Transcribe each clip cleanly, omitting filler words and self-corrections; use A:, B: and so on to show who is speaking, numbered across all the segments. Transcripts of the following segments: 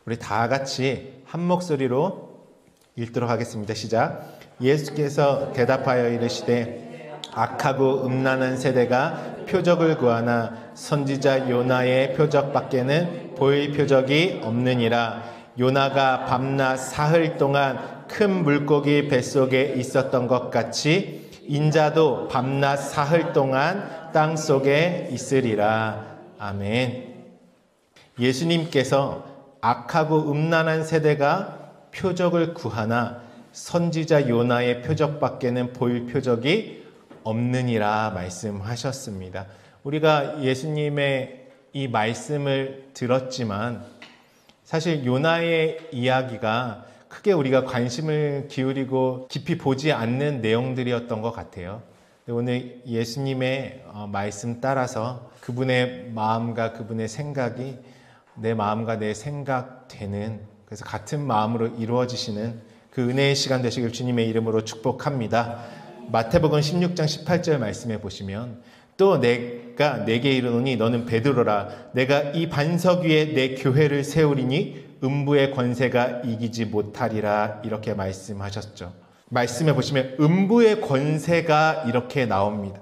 A: 우리 다 같이 한 목소리로 읽도록 하겠습니다. 시작. 예수께서 대답하여 이르시되 악하고 음란한 세대가 표적을 구하나 선지자 요나의 표적밖에는 보일 표적이 없느니라. 요나가 밤낮 사흘 동안 큰 물고기 뱃속에 있었던 것 같이 인자도 밤낮 사흘 동안 땅속에 있으리라. 아멘. 예수님께서 악하고 음란한 세대가 표적을 구하나 선지자 요나의 표적밖에는 보일 표적이 없느니라 말씀하셨습니다. 우리가 예수님의 이 말씀을 들었지만 사실 요나의 이야기가 크게 우리가 관심을 기울이고 깊이 보지 않는 내용들이었던 것 같아요. 오늘 예수님의 말씀 따라서 그분의 마음과 그분의 생각이 내 마음과 내 생각 되는, 그래서 같은 마음으로 이루어지시는 그 은혜의 시간 되시길 주님의 이름으로 축복합니다. 마태복음 16장 18절 말씀해 보시면 또 내가 내게 이르노니 너는 베드로라. 내가 이 반석 위에 내 교회를 세우리니 음부의 권세가 이기지 못하리라. 이렇게 말씀하셨죠. 말씀해 보시면 음부의 권세가 이렇게 나옵니다.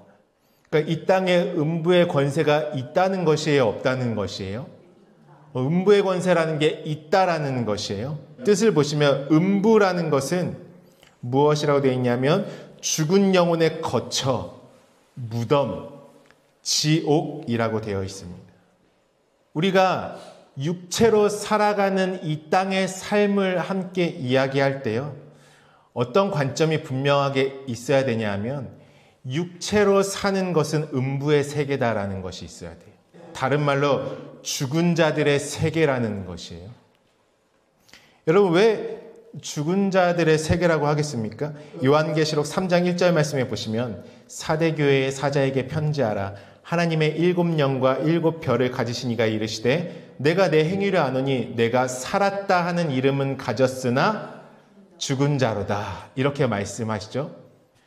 A: 그러니까 이 땅에 음부의 권세가 있다는 것이에요? 없다는 것이에요? 음부의 권세라는 게 있다라는 것이에요. 뜻을 보시면 음부라는 것은 무엇이라고 되어 있냐면 죽은 영혼의 거처, 무덤, 지옥이라고 되어 있습니다. 우리가 육체로 살아가는 이 땅의 삶을 함께 이야기할 때요, 어떤 관점이 분명하게 있어야 되냐 하면 육체로 사는 것은 음부의 세계다라는 것이 있어야 돼요. 다른 말로 죽은 자들의 세계라는 것이에요. 여러분, 왜 죽은 자들의 세계라고 하겠습니까? 요한계시록 3장 1절 말씀해 보시면 사대교회의 사자에게 편지하라. 하나님의 7영과 7별을 가지신 이가 이르시되 내가 내 행위를 아노니 내가 살았다 하는 이름은 가졌으나 죽은 자로다. 이렇게 말씀하시죠.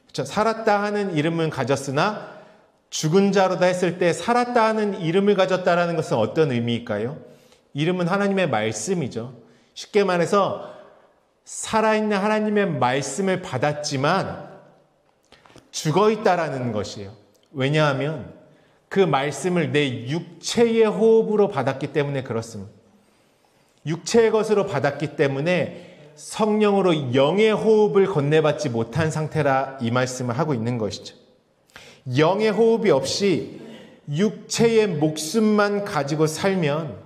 A: 그렇죠? 살았다 하는 이름은 가졌으나 죽은 자로다 했을 때 살았다 하는 이름을 가졌다라는 것은 어떤 의미일까요? 이름은 하나님의 말씀이죠. 쉽게 말해서 살아있는 하나님의 말씀을 받았지만 죽어있다라는 것이에요. 왜냐하면 그 말씀을 내 육체의 호흡으로 받았기 때문에 그렇습니다. 육체의 것으로 받았기 때문에 성령으로 영의 호흡을 건네받지 못한 상태라 이 말씀을 하고 있는 것이죠. 영의 호흡이 없이 육체의 목숨만 가지고 살면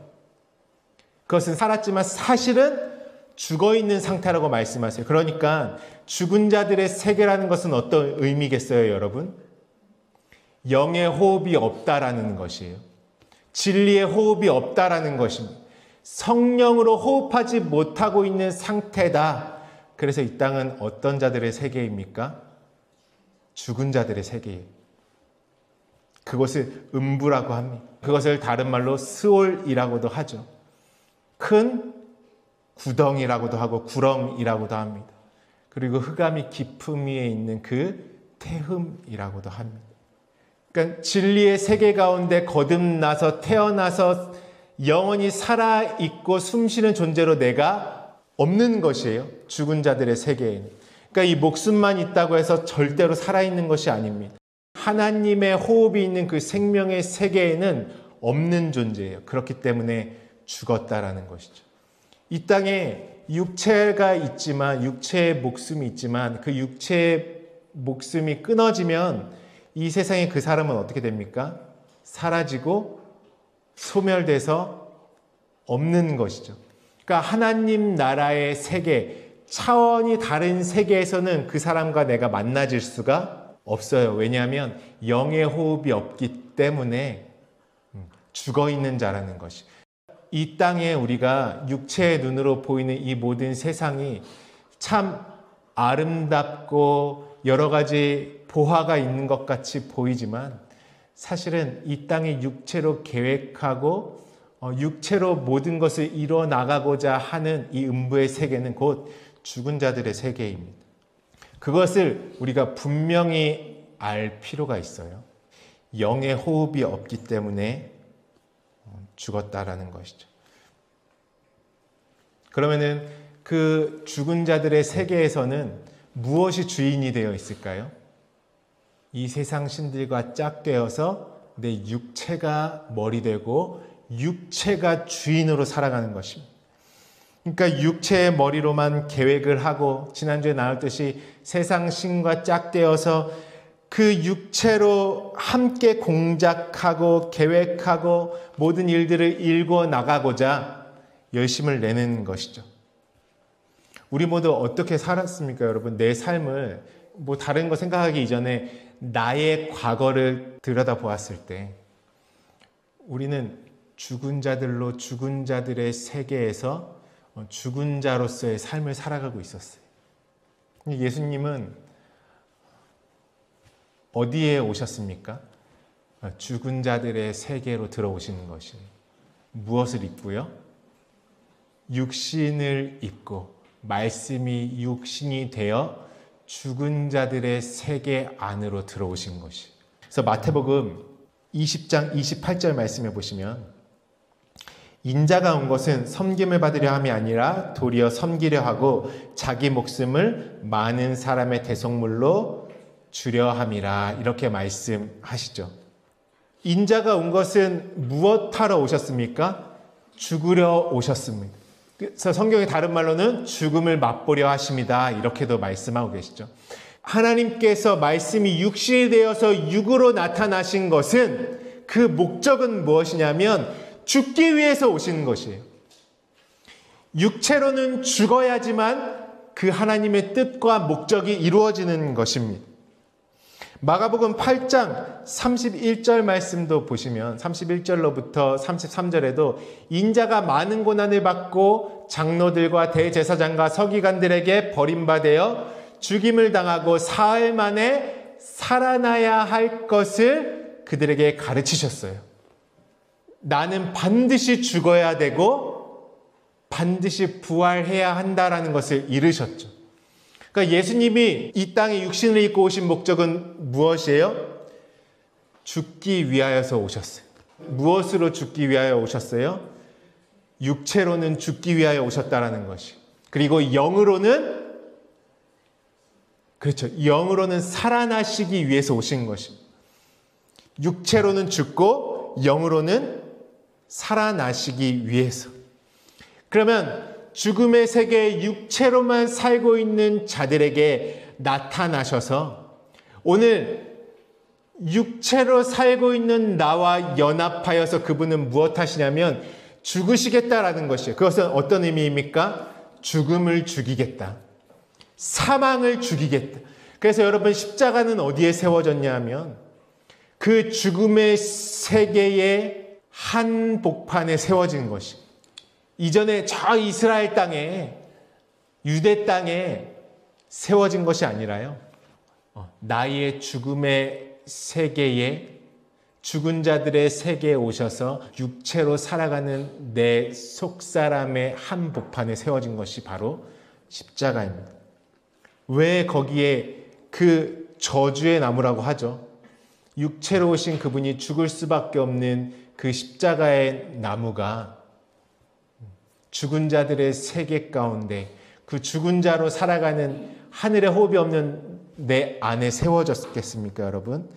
A: 그것은 살았지만 사실은 죽어있는 상태라고 말씀하세요. 그러니까 죽은 자들의 세계라는 것은 어떤 의미겠어요, 여러분? 영의 호흡이 없다라는 것이에요. 진리의 호흡이 없다라는 것입니다. 성령으로 호흡하지 못하고 있는 상태다. 그래서 이 땅은 어떤 자들의 세계입니까? 죽은 자들의 세계예요. 그것을 음부라고 합니다. 그것을 다른 말로 스올이라고도 하죠. 큰 구덩이라고도 하고 구렁이라고도 합니다. 그리고 흑암이 깊음 위에 있는 그 태흠이라고도 합니다. 그러니까 진리의 세계 가운데 거듭나서 태어나서 영원히 살아있고 숨쉬는 존재로 내가 없는 것이에요. 죽은 자들의 세계에는. 그러니까 이 목숨만 있다고 해서 절대로 살아있는 것이 아닙니다. 하나님의 호흡이 있는 그 생명의 세계에는 없는 존재예요. 그렇기 때문에 죽었다라는 것이죠. 이 땅에 육체가 있지만, 육체의 목숨이 있지만 그 육체의 목숨이 끊어지면 이 세상에 그 사람은 어떻게 됩니까? 사라지고 소멸돼서 없는 것이죠. 그러니까 하나님 나라의 세계, 차원이 다른 세계에서는 그 사람과 내가 만나질 수가 없어요. 왜냐하면 영의 호흡이 없기 때문에 죽어있는 자라는 것이. 이 땅에 우리가 육체의 눈으로 보이는 이 모든 세상이 참 아름답고 여러 가지 보화가 있는 것 같이 보이지만 사실은 이 땅에 육체로 계획하고 육체로 모든 것을 이뤄 나가고자 하는 이 음부의 세계는 곧 죽은 자들의 세계입니다. 그것을 우리가 분명히 알 필요가 있어요. 영의 호흡이 없기 때문에 죽었다라는 것이죠. 그러면은 그 죽은 자들의 세계에서는 무엇이 주인이 되어 있을까요? 이 세상 신들과 짝되어서 내 육체가 머리 되고 육체가 주인으로 살아가는 것입니다. 그러니까 육체의 머리로만 계획을 하고 지난주에 나눴듯이 세상 신과 짝되어서 그 육체로 함께 공작하고 계획하고 모든 일들을 일궈 나가고자 열심을 내는 것이죠. 우리 모두 어떻게 살았습니까, 여러분? 내 삶을 다른 거 생각하기 이전에 나의 과거를 들여다보았을 때 우리는 죽은 자들로 죽은 자들의 세계에서 죽은 자로서의 삶을 살아가고 있었어요. 예수님은 어디에 오셨습니까? 죽은 자들의 세계로 들어오시는 것이 무엇을 입고요? 육신을 입고 말씀이 육신이 되어 죽은 자들의 세계 안으로 들어오신 것이. 그래서 마태복음 20장 28절 말씀해 보시면 인자가 온 것은 섬김을 받으려 함이 아니라 도리어 섬기려 하고 자기 목숨을 많은 사람의 대속물로 주려 함이라 이렇게 말씀하시죠. 인자가 온 것은 무엇하러 오셨습니까? 죽으려 오셨습니다. 그래서 성경의 다른 말로는 죽음을 맛보려 하십니다. 이렇게도 말씀하고 계시죠. 하나님께서 말씀이 육신이 되어서 육으로 나타나신 것은 그 목적은 무엇이냐면 죽기 위해서 오신 것이에요. 육체로는 죽어야지만 그 하나님의 뜻과 목적이 이루어지는 것입니다. 마가복음 8장 31절 말씀도 보시면 31절로부터 33절에도 인자가 많은 고난을 받고 장로들과 대제사장과 서기관들에게 버림받아 죽임을 당하고 사흘 만에 살아나야 할 것을 그들에게 가르치셨어요. 나는 반드시 죽어야 되고 반드시 부활해야 한다라는 것을 이르셨죠. 그러니까 예수님이 이 땅에 육신을 입고 오신 목적은 무엇이에요? 죽기 위하여서 오셨어요. 무엇으로 죽기 위하여 오셨어요? 육체로는 죽기 위하여 오셨다라는 것이. 그리고 영으로는 영으로는 살아나시기 위해서 오신 것입니다. 육체로는 죽고 영으로는 살아나시기 위해서. 그러면 죽음의 세계에 육체로만 살고 있는 자들에게 나타나셔서 오늘 육체로 살고 있는 나와 연합하여서 그분은 무엇 하시냐면 죽으시겠다라는 것이에요. 그것은 어떤 의미입니까? 죽음을 죽이겠다. 사망을 죽이겠다. 그래서 여러분 십자가는 어디에 세워졌냐 하면 그 죽음의 세계의 한복판에 세워진 것이. 이전에 저 이스라엘 땅에 유대 땅에 세워진 것이 아니라요. 나의 죽음의 세계에 죽은 자들의 세계에 오셔서 육체로 살아가는 내 속사람의 한복판에 세워진 것이 바로 십자가입니다. 왜 거기에 그 저주의 나무라고 하죠? 육체로 오신 그분이 죽을 수밖에 없는 그 십자가의 나무가 죽은 자들의 세계 가운데 그 죽은 자로 살아가는 하늘의 호흡이 없는 내 안에 세워졌겠습니까, 여러분?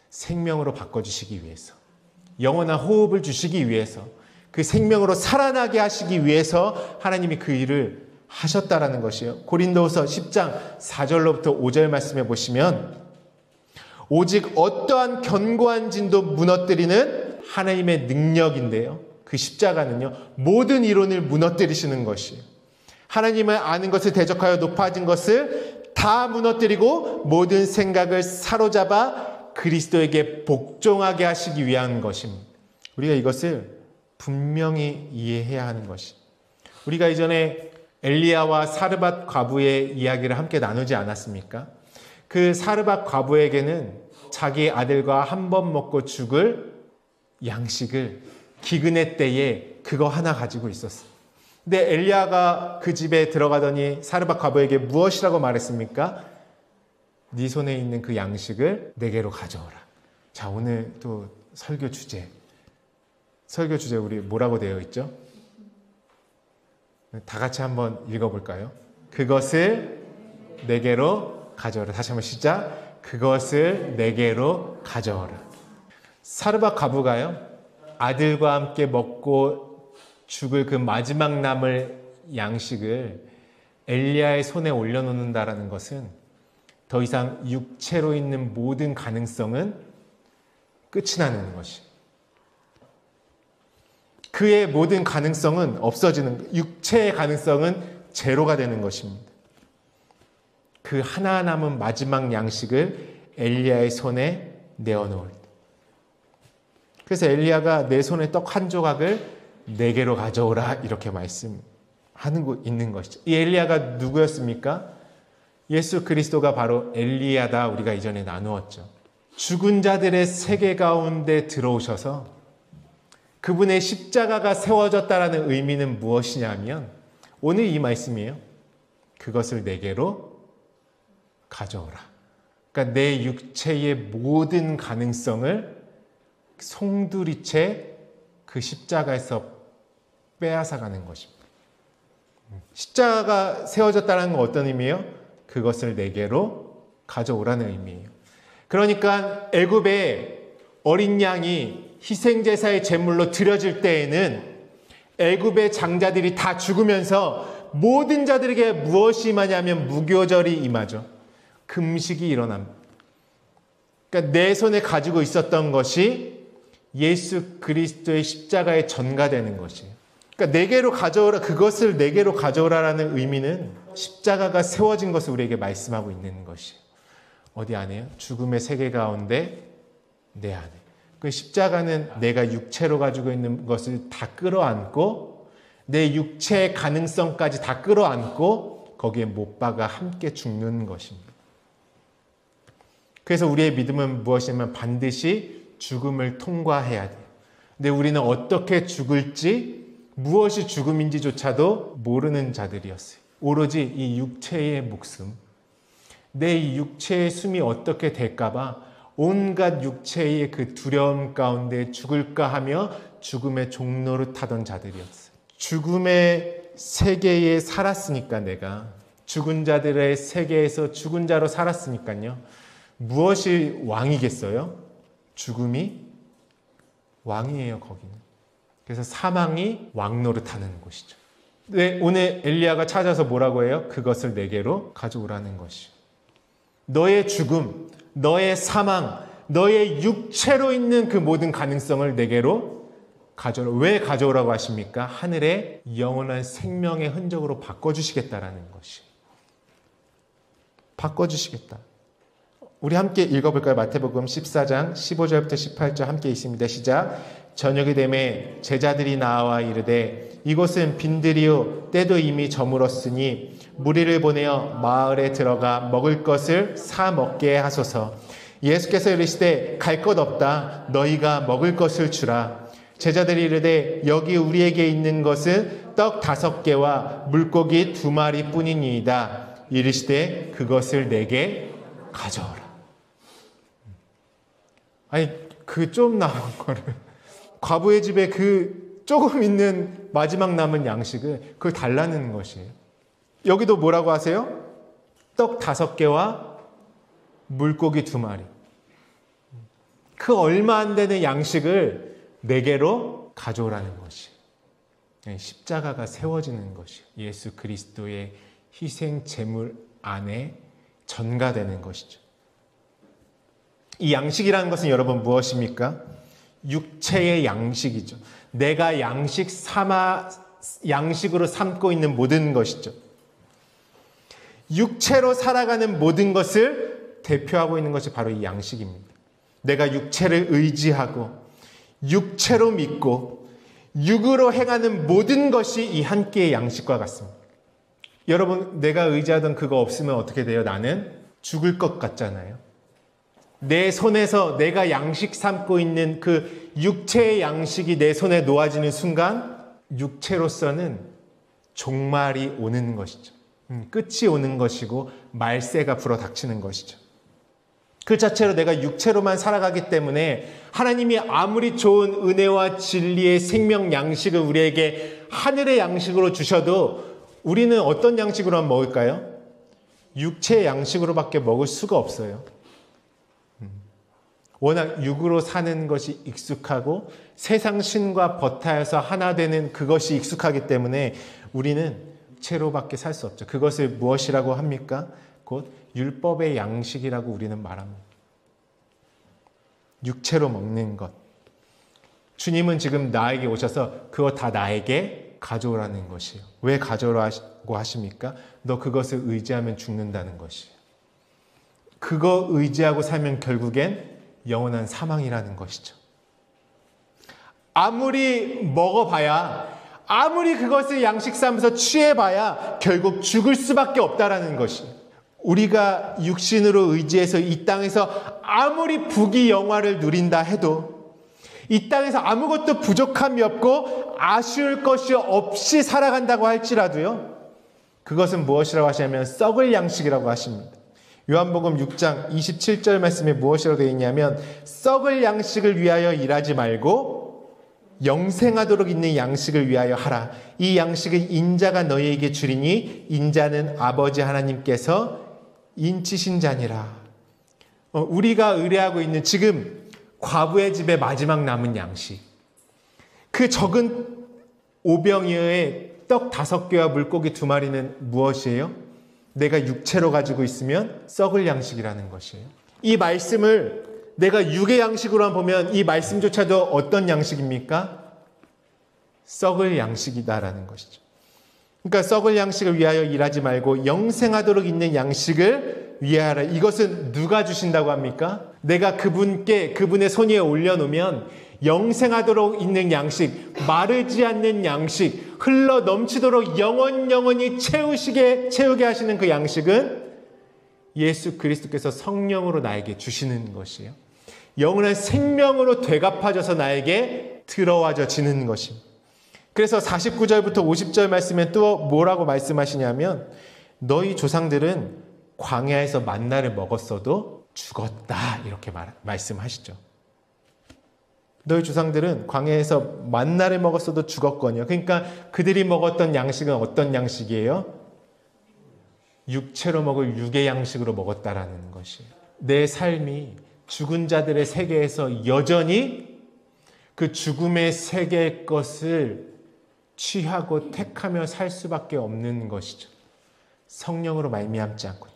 A: 생명으로 바꿔주시기 위해서, 영원한 호흡을 주시기 위해서, 그 생명으로 살아나게 하시기 위해서 하나님이 그 일을 하셨다라는 것이에요. 고린도후서 10장 4절로부터 5절 말씀해 보시면 오직 어떠한 견고한 진도 무너뜨리는 하나님의 능력인데요. 그 십자가는요, 모든 이론을 무너뜨리시는 것이에요. 하나님을 아는 것을 대적하여 높아진 것을 다 무너뜨리고 모든 생각을 사로잡아 그리스도에게 복종하게 하시기 위한 것입니다. 우리가 이것을 분명히 이해해야 하는 것이. 우리가 이전에 엘리야와 사르밧 과부의 이야기를 함께 나누지 않았습니까? 그 사르밧 과부에게는 자기 아들과 한 번 먹고 죽을 양식을 기근의 때에 그거 하나 가지고 있었어요. 근데 엘리야가 그 집에 들어가더니 사르밧 과부에게 무엇이라고 말했습니까? 네 손에 있는 그 양식을 내게로 가져오라. 자, 오늘 또 설교 주제 우리 뭐라고 되어 있죠? 다 같이 한번 읽어볼까요? 그것을 내게로 가져오라. 다시 한번 시작. 그것을 내게로 가져오라. 사르밧 과부가요, 아들과 함께 먹고 죽을 그 마지막 남을 양식을 엘리야의 손에 올려놓는다라는 것은 더 이상 육체로 있는 모든 가능성은 끝이 나는 것이, 그의 모든 가능성은 없어지는, 육체의 가능성은 제로가 되는 것입니다. 그 하나 남은 마지막 양식을 엘리야의 손에 내어놓을 때, 그래서 엘리야가 내 손에 떡 한 조각을 내게로 가져오라 이렇게 말씀하는 있는 것이죠. 이 엘리야가 누구였습니까? 예수 그리스도가 바로 엘리야다 우리가 이전에 나누었죠. 죽은 자들의 세계 가운데 들어오셔서 그분의 십자가가 세워졌다라는 의미는 무엇이냐면 오늘 이 말씀이에요. 그것을 내게로 가져오라. 그러니까 내 육체의 모든 가능성을 송두리째 그 십자가에서 빼앗아가는 것입니다. 십자가가 세워졌다는 건 어떤 의미예요? 그것을 내게로 가져오라는 의미예요. 그러니까 애굽의 어린 양이 희생제사의 제물로 드려질 때에는 애굽의 장자들이 다 죽으면서 모든 자들에게 무엇이 임하냐면 무교절이 임하죠. 금식이 일어납니다. 그러니까 내 손에 가지고 있었던 것이 예수 그리스도의 십자가에 전가되는 것이에요. 그러니까 내게로 가져오라, 그것을 내게로 가져오라라는 의미는 십자가가 세워진 것을 우리에게 말씀하고 있는 것이에요. 어디 안에요? 죽음의 세계 가운데 내 안에. 그 십자가는 내가 육체로 가지고 있는 것을 다 끌어안고 내 육체의 가능성까지 다 끌어안고 거기에 못 박아 함께 죽는 것입니다. 그래서 우리의 믿음은 무엇이냐면 반드시 죽음을 통과해야 돼요. 근데 우리는 어떻게 죽을지, 무엇이 죽음인지조차도 모르는 자들이었어요. 오로지 이 육체의 목숨, 내 이 육체의 숨이 어떻게 될까봐 온갖 육체의 그 두려움 가운데 죽을까 하며 죽음의 종로를 타던 자들이었어요. 죽음의 세계에 살았으니까, 내가 죽은 자들의 세계에서 죽은 자로 살았으니까요, 무엇이 왕이겠어요? 죽음이 왕이에요, 거기는. 그래서 사망이 왕노릇하는 곳이죠. 왜 오늘 엘리야가 찾아서 뭐라고 해요? 그것을 내게로 가져오라는 것이요. 너의 죽음, 너의 사망, 너의 육체로 있는 그 모든 가능성을 내게로 가져오라. 왜 가져오라고 하십니까? 하늘의 영원한 생명의 흔적으로 바꿔주시겠다라는 것이. 바꿔주시겠다. 우리 함께 읽어볼까요? 마태복음 14장 15절부터 18절 함께 있습니다. 시작. 저녁이 되매 제자들이 나와 이르되 이곳은 빈들이요 때도 이미 저물었으니 무리를 보내어 마을에 들어가 먹을 것을 사 먹게 하소서. 예수께서 이르시되 갈 것 없다. 너희가 먹을 것을 주라. 제자들이 이르되 여기 우리에게 있는 것은 떡 5개와 물고기 2마리 뿐이니이다. 이르시되 그것을 내게 가져오라. 아니, 그 좀 남은 거를, 과부의 집에 그 조금 있는 마지막 남은 양식을 그걸 달라는 것이에요. 여기도 뭐라고 하세요? 떡 5개와 물고기 2마리. 그 얼마 안 되는 양식을 내게로 가져오라는 것이에요. 십자가가 세워지는 것이에요. 예수 그리스도의 희생 제물 안에 전가되는 것이죠. 이 양식이라는 것은 여러분 무엇입니까? 육체의 양식이죠. 내가 양식으로 삼고 있는 모든 것이죠. 육체로 살아가는 모든 것을 대표하고 있는 것이 바로 이 양식입니다. 내가 육체를 의지하고 육체로 믿고 육으로 행하는 모든 것이 이 한 끼의 양식과 같습니다. 여러분, 내가 의지하던 그거 없으면 어떻게 돼요? 나는 죽을 것 같잖아요. 내 손에서 내가 양식 삼고 있는 그 육체의 양식이 내 손에 놓아지는 순간 육체로서는 종말이 오는 것이죠. 끝이 오는 것이고 말세가 불어닥치는 것이죠. 그 자체로 내가 육체로만 살아가기 때문에 하나님이 아무리 좋은 은혜와 진리의 생명 양식을 우리에게 하늘의 양식으로 주셔도 우리는 어떤 양식으로만 먹을까요? 육체의 양식으로밖에 먹을 수가 없어요. 워낙 육으로 사는 것이 익숙하고 세상 신과 버타여서 하나 되는 그것이 익숙하기 때문에 우리는 육체로밖에 살 수 없죠. 그것을 무엇이라고 합니까? 곧 율법의 양식이라고 우리는 말합니다. 육체로 먹는 것. 주님은 지금 나에게 오셔서 그거 다 나에게 가져오라는 것이에요. 왜 가져오라고 하십니까? 너 그것을 의지하면 죽는다는 것이에요. 그거 의지하고 살면 결국엔 영원한 사망이라는 것이죠. 아무리 먹어봐야, 아무리 그것을 양식 삼아서 취해봐야 결국 죽을 수밖에 없다라는 것이. 우리가 육신으로 의지해서 이 땅에서 아무리 부귀영화를 누린다 해도 이 땅에서 아무것도 부족함이 없고 아쉬울 것이 없이 살아간다고 할지라도요, 그것은 무엇이라고 하시냐면 썩을 양식이라고 하십니다. 요한복음 6장 27절 말씀에 무엇이라고 되어 있냐면 썩을 양식을 위하여 일하지 말고 영생하도록 있는 양식을 위하여 하라. 이 양식은 인자가 너희에게 주리니 인자는 아버지 하나님께서 인치신 자니라. 우리가 의뢰하고 있는 지금 과부의 집의 마지막 남은 양식, 그 적은 오병이어의 떡 5개와 물고기 2마리는 무엇이에요? 내가 육체로 가지고 있으면 썩을 양식이라는 것이에요. 이 말씀을 내가 육의 양식으로만 보면 이 말씀조차도 어떤 양식입니까? 썩을 양식이다라는 것이죠. 그러니까 썩을 양식을 위하여 일하지 말고 영생하도록 있는 양식을 위하여라. 이것은 누가 주신다고 합니까? 내가 그분께, 그분의 손 위에 올려놓으면 영생하도록 있는 양식, 마르지 않는 양식, 흘러 넘치도록 영원히 채우게 하시는 그 양식은 예수 그리스도께서 성령으로 나에게 주시는 것이에요. 영원한 생명으로 되갚아져서 나에게 들어와져지는 것입니다. 그래서 49절부터 50절 말씀에 또 뭐라고 말씀하시냐면 너희 조상들은 광야에서 만나를 먹었어도 죽었다, 이렇게 말씀하시죠. 너희 조상들은 광야에서 만나를 먹었어도 죽었거니와. 그러니까 그들이 먹었던 양식은 어떤 양식이에요? 육체로 먹을 육의 양식으로 먹었다라는 것이에요. 내 삶이 죽은 자들의 세계에서 여전히 그 죽음의 세계의 것을 취하고 택하며 살 수밖에 없는 것이죠. 성령으로 말미암지 않고.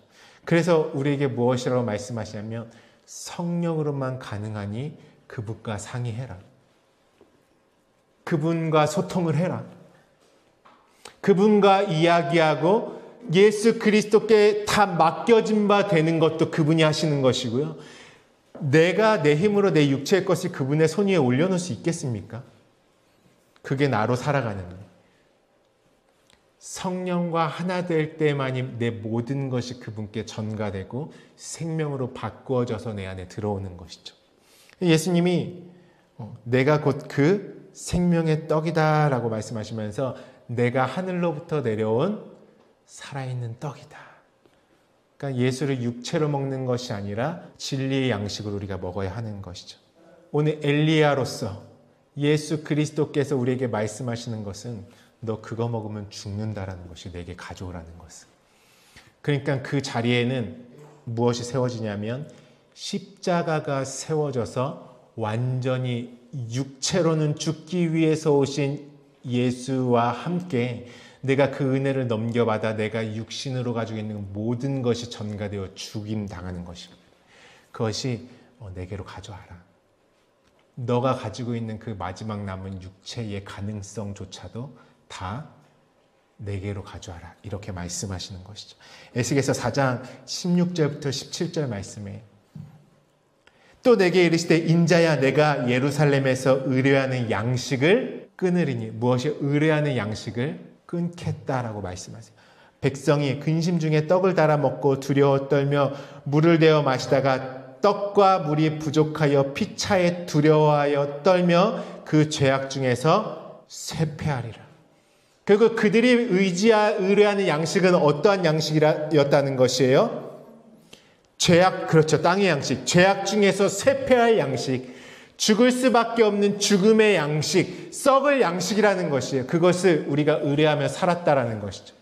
A: 그래서 우리에게 무엇이라고 말씀하시냐면 성령으로만 가능하니 그분과 상의해라. 그분과 소통을 해라. 그분과 이야기하고 예수 그리스도께 다 맡겨진 바 되는 것도 그분이 하시는 것이고요. 내가 내 힘으로 내 육체의 것을 그분의 손 위에 올려놓을 수 있겠습니까? 그게 나로 살아가는 거예요. 성령과 하나 될 때만이 내 모든 것이 그분께 전가되고 생명으로 바꾸어져서 내 안에 들어오는 것이죠. 예수님이 내가 곧 그 생명의 떡이다 라고 말씀하시면서 내가 하늘로부터 내려온 살아있는 떡이다. 그러니까 예수를 육체로 먹는 것이 아니라 진리의 양식으로 우리가 먹어야 하는 것이죠. 오늘 엘리야로서 예수 그리스도께서 우리에게 말씀하시는 것은 너 그거 먹으면 죽는다라는 것이 내게 가져오라는 것은. 그러니까 그 자리에는 무엇이 세워지냐면 십자가가 세워져서 완전히 육체로는 죽기 위해서 오신 예수와 함께 내가 그 은혜를 넘겨받아 내가 육신으로 가지고 있는 모든 것이 전가되어 죽임당하는 것입니다. 그것이 내게로 가져와라. 너가 가지고 있는 그 마지막 남은 육체의 가능성조차도 다 내게로 가져와라. 이렇게 말씀하시는 것이죠. 에스겔서 4장 16절부터 17절 말씀에 또 내게 이르시되 인자야 내가 예루살렘에서 의뢰하는 양식을 끊으리니. 무엇이 의뢰하는 양식을 끊겠다라고 말씀하세요. 백성이 근심 중에 떡을 달아 먹고 두려워 떨며 물을 데워 마시다가 떡과 물이 부족하여 피차에 두려워하여 떨며 그 죄악 중에서 쇠폐하리라. 그리고 그들이 의뢰하는 양식은 어떠한 양식이었다는 것이에요? 죄악, 그렇죠. 땅의 양식. 죄악 중에서 쇠폐할 양식. 죽을 수밖에 없는 죽음의 양식, 썩을 양식이라는 것이에요. 그것을 우리가 의뢰하며 살았다라는 것이죠.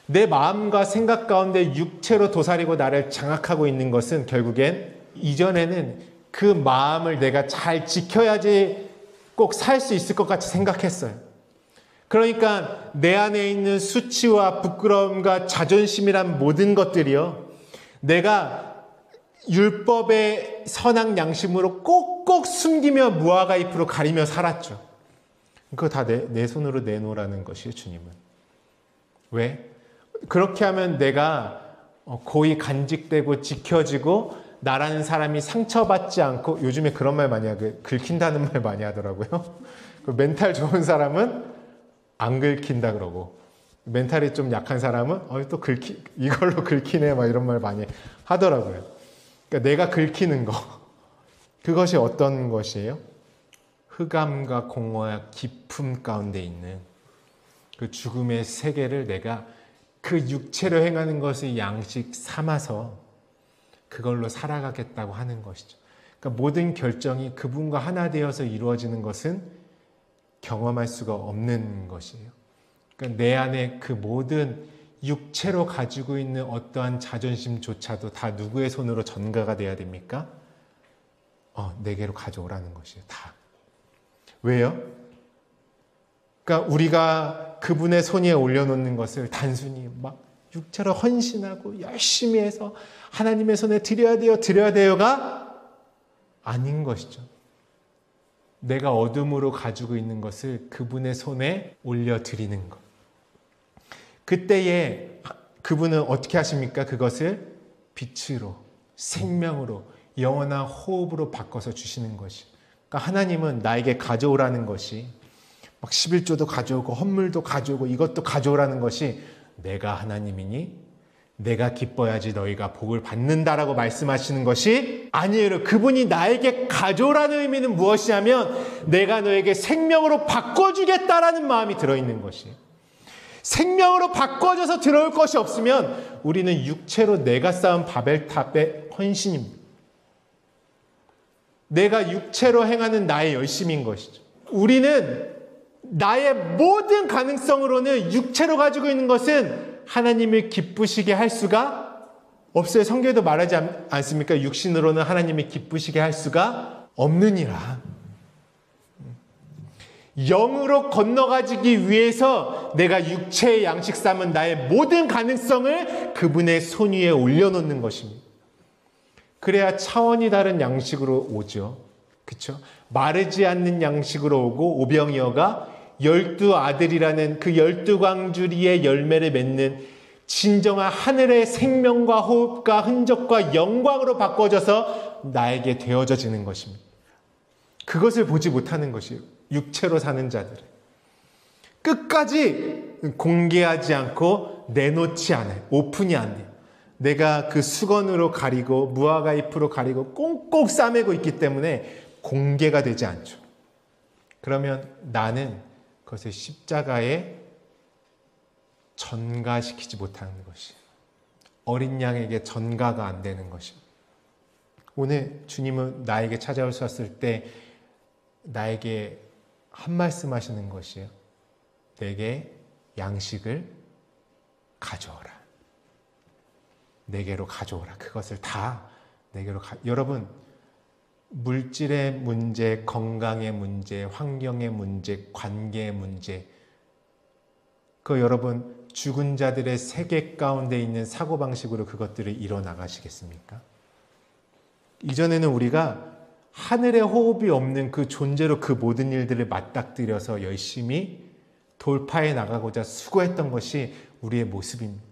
A: 내 마음과 생각 가운데 육체로 도사리고 나를 장악하고 있는 것은 결국엔 이전에는 그 마음을 내가 잘 지켜야지 꼭 살 수 있을 것 같이 생각했어요. 그러니까 내 안에 있는 수치와 부끄러움과 자존심이란 모든 것들이요, 내가 율법의 선악 양심으로 꼭꼭 숨기며 무화과 잎으로 가리며 살았죠. 그거 다 내 손으로 내놓으라는 것이에요, 주님은. 왜? 그렇게 하면 내가 고이 간직되고 지켜지고 나라는 사람이 상처받지 않고, 요즘에 그런 말 많이 하고 긁힌다는 말 많이 하더라고요. 멘탈 좋은 사람은 안 긁힌다 그러고, 멘탈이 좀 약한 사람은 또 이걸로 긁히네 막 이런 말 많이 하더라고요. 그러니까 내가 긁히는 거, 그것이 어떤 것이에요? 흑암과 공허와 깊음 가운데 있는 그 죽음의 세계를 내가 그 육체로 행하는 것을 양식 삼아서 그걸로 살아가겠다고 하는 것이죠. 그러니까 모든 결정이 그분과 하나 되어서 이루어지는 것은 경험할 수가 없는 것이에요. 그러니까 내 안에 그 모든 육체로 가지고 있는 어떠한 자존심조차도 다 누구의 손으로 전가가 돼야 됩니까? 내게로 가져오라는 것이에요. 다. 왜요? 그러니까 우리가 그분의 손 위에 올려놓는 것을 단순히 막 육체로 헌신하고 열심히 해서 하나님의 손에 드려야 돼요가 아닌 것이죠. 내가 어둠으로 가지고 있는 것을 그분의 손에 올려드리는 것. 그때에 그분은 어떻게 하십니까? 그것을 빛으로, 생명으로, 영원한 호흡으로 바꿔서 주시는 것이. 그러니까 하나님은 나에게 가져오라는 것이, 막 11조도 가져오고 헌물도 가져오고 이것도 가져오라는 것이 내가 하나님이니 내가 기뻐야지 너희가 복을 받는다라고 말씀하시는 것이 아니에요. 그분이 나에게 가져오라는 의미는 무엇이냐면 내가 너에게 생명으로 바꿔주겠다라는 마음이 들어있는 것이에요. 생명으로 바꿔줘서 들어올 것이 없으면 우리는 육체로 내가 쌓은 바벨탑의 헌신입니다. 내가 육체로 행하는 나의 열심인 것이죠. 우리는 나의 모든 가능성으로는 육체로 가지고 있는 것은 하나님을 기쁘시게 할 수가 없어요. 성경에도 말하지 않습니까? 육신으로는 하나님을 기쁘시게 할 수가 없느니라. 영으로 건너가지기 위해서 내가 육체의 양식 삼은 나의 모든 가능성을 그분의 손 위에 올려놓는 것입니다. 그래야 차원이 다른 양식으로 오죠. 그렇죠? 마르지 않는 양식으로 오고 오병이어가 12아들이라는 그 12광주리의 열매를 맺는 진정한 하늘의 생명과 호흡과 흔적과 영광으로 바꿔져서 나에게 되어져지는 것입니다. 그것을 보지 못하는 것이에요. 육체로 사는 자들은. 끝까지 공개하지 않고 내놓지 않아요. 오픈이 안 돼요. 내가 그 수건으로 가리고 무화과 잎으로 가리고 꽁꽁 싸매고 있기 때문에 공개가 되지 않죠. 그러면 나는 그것을 십자가에 전가시키지 못하는 것이, 어린 양에게 전가가 안 되는 것입니다. 오늘 주님은 나에게 찾아오셨을 때 나에게 한 말씀 하시는 것이에요. 내게 양식을 가져오라. 내게로 가져오라. 그것을 다 내게로 여러분, 물질의 문제, 건강의 문제, 환경의 문제, 관계의 문제, 그 여러분 죽은 자들의 세계 가운데 있는 사고방식으로 그것들을 이뤄나가시겠습니까? 이전에는 우리가 하늘의 호흡이 없는 그 존재로 그 모든 일들을 맞닥뜨려서 열심히 돌파해 나가고자 수고했던 것이 우리의 모습입니다.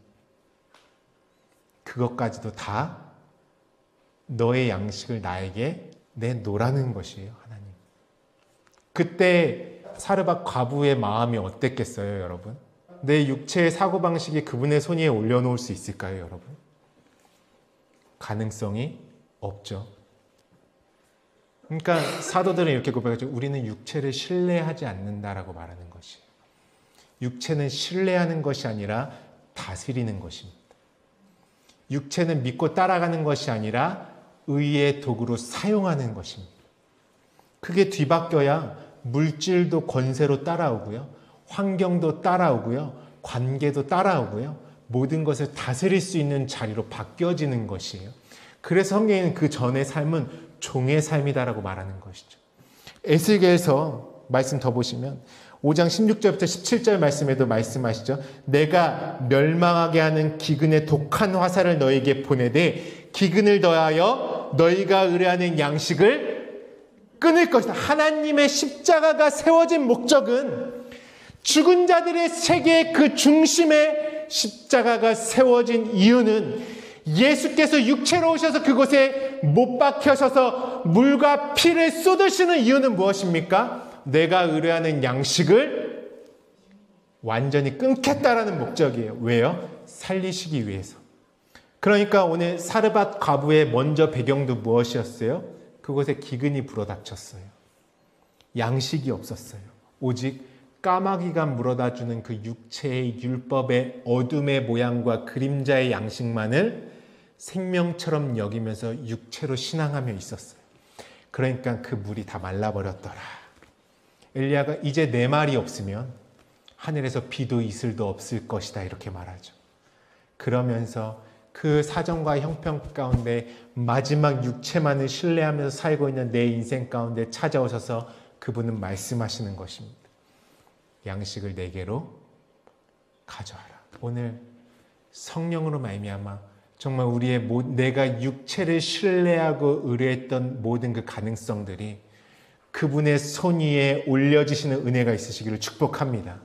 A: 그것까지도 다 너의 양식을 나에게 내놓으라는 것이에요, 하나님. 그때 사르밧 과부의 마음이 어땠겠어요, 여러분? 내 육체의 사고방식이 그분의 손 위에 올려놓을 수 있을까요, 여러분? 가능성이 없죠. 그러니까 사도들은 이렇게 고백하죠. 우리는 육체를 신뢰하지 않는다라고 말하는 것이에요. 육체는 신뢰하는 것이 아니라 다스리는 것입니다. 육체는 믿고 따라가는 것이 아니라 의의 도구로 사용하는 것입니다. 그게 뒤바뀌어야 물질도 권세로 따라오고요. 환경도 따라오고요. 관계도 따라오고요. 모든 것을 다스릴 수 있는 자리로 바뀌어지는 것이에요. 그래서 성경에는 그 전의 삶은 종의 삶이다라고 말하는 것이죠. 에스겔서 말씀 더 보시면 5장 16절부터 17절 말씀에도 말씀하시죠. 내가 멸망하게 하는 기근의 독한 화살을 너에게 보내되 기근을 더하여 너희가 의뢰하는 양식을 끊을 것이다. 하나님의 십자가가 세워진 목적은 죽은 자들의 세계의 그 중심에 십자가가 세워진 이유는 예수께서 육체로 오셔서 그곳에 못 박혀셔서 물과 피를 쏟으시는 이유는 무엇입니까? 내가 의뢰하는 양식을 완전히 끊겠다라는 목적이에요. 왜요? 살리시기 위해서. 그러니까 오늘 사르밧 과부의 먼저 배경도 무엇이었어요? 그곳에 기근이 불어닥쳤어요. 양식이 없었어요. 오직 까마귀가 물어다주는 그 육체의 율법의 어둠의 모양과 그림자의 양식만을 생명처럼 여기면서 육체로 신앙하며 있었어요. 그러니까 그 물이 다 말라버렸더라. 엘리야가 이제 내 말이 없으면 하늘에서 비도 이슬도 없을 것이다 이렇게 말하죠. 그러면서 그 사정과 형편 가운데 마지막 육체만을 신뢰하면서 살고 있는 내 인생 가운데 찾아오셔서 그분은 말씀하시는 것입니다. 양식을 내게로 가져와라. 오늘 성령으로 말미암아 정말 우리의 내가 육체를 신뢰하고 의뢰했던 모든 그 가능성들이 그분의 손 위에 올려지시는 은혜가 있으시기를 축복합니다.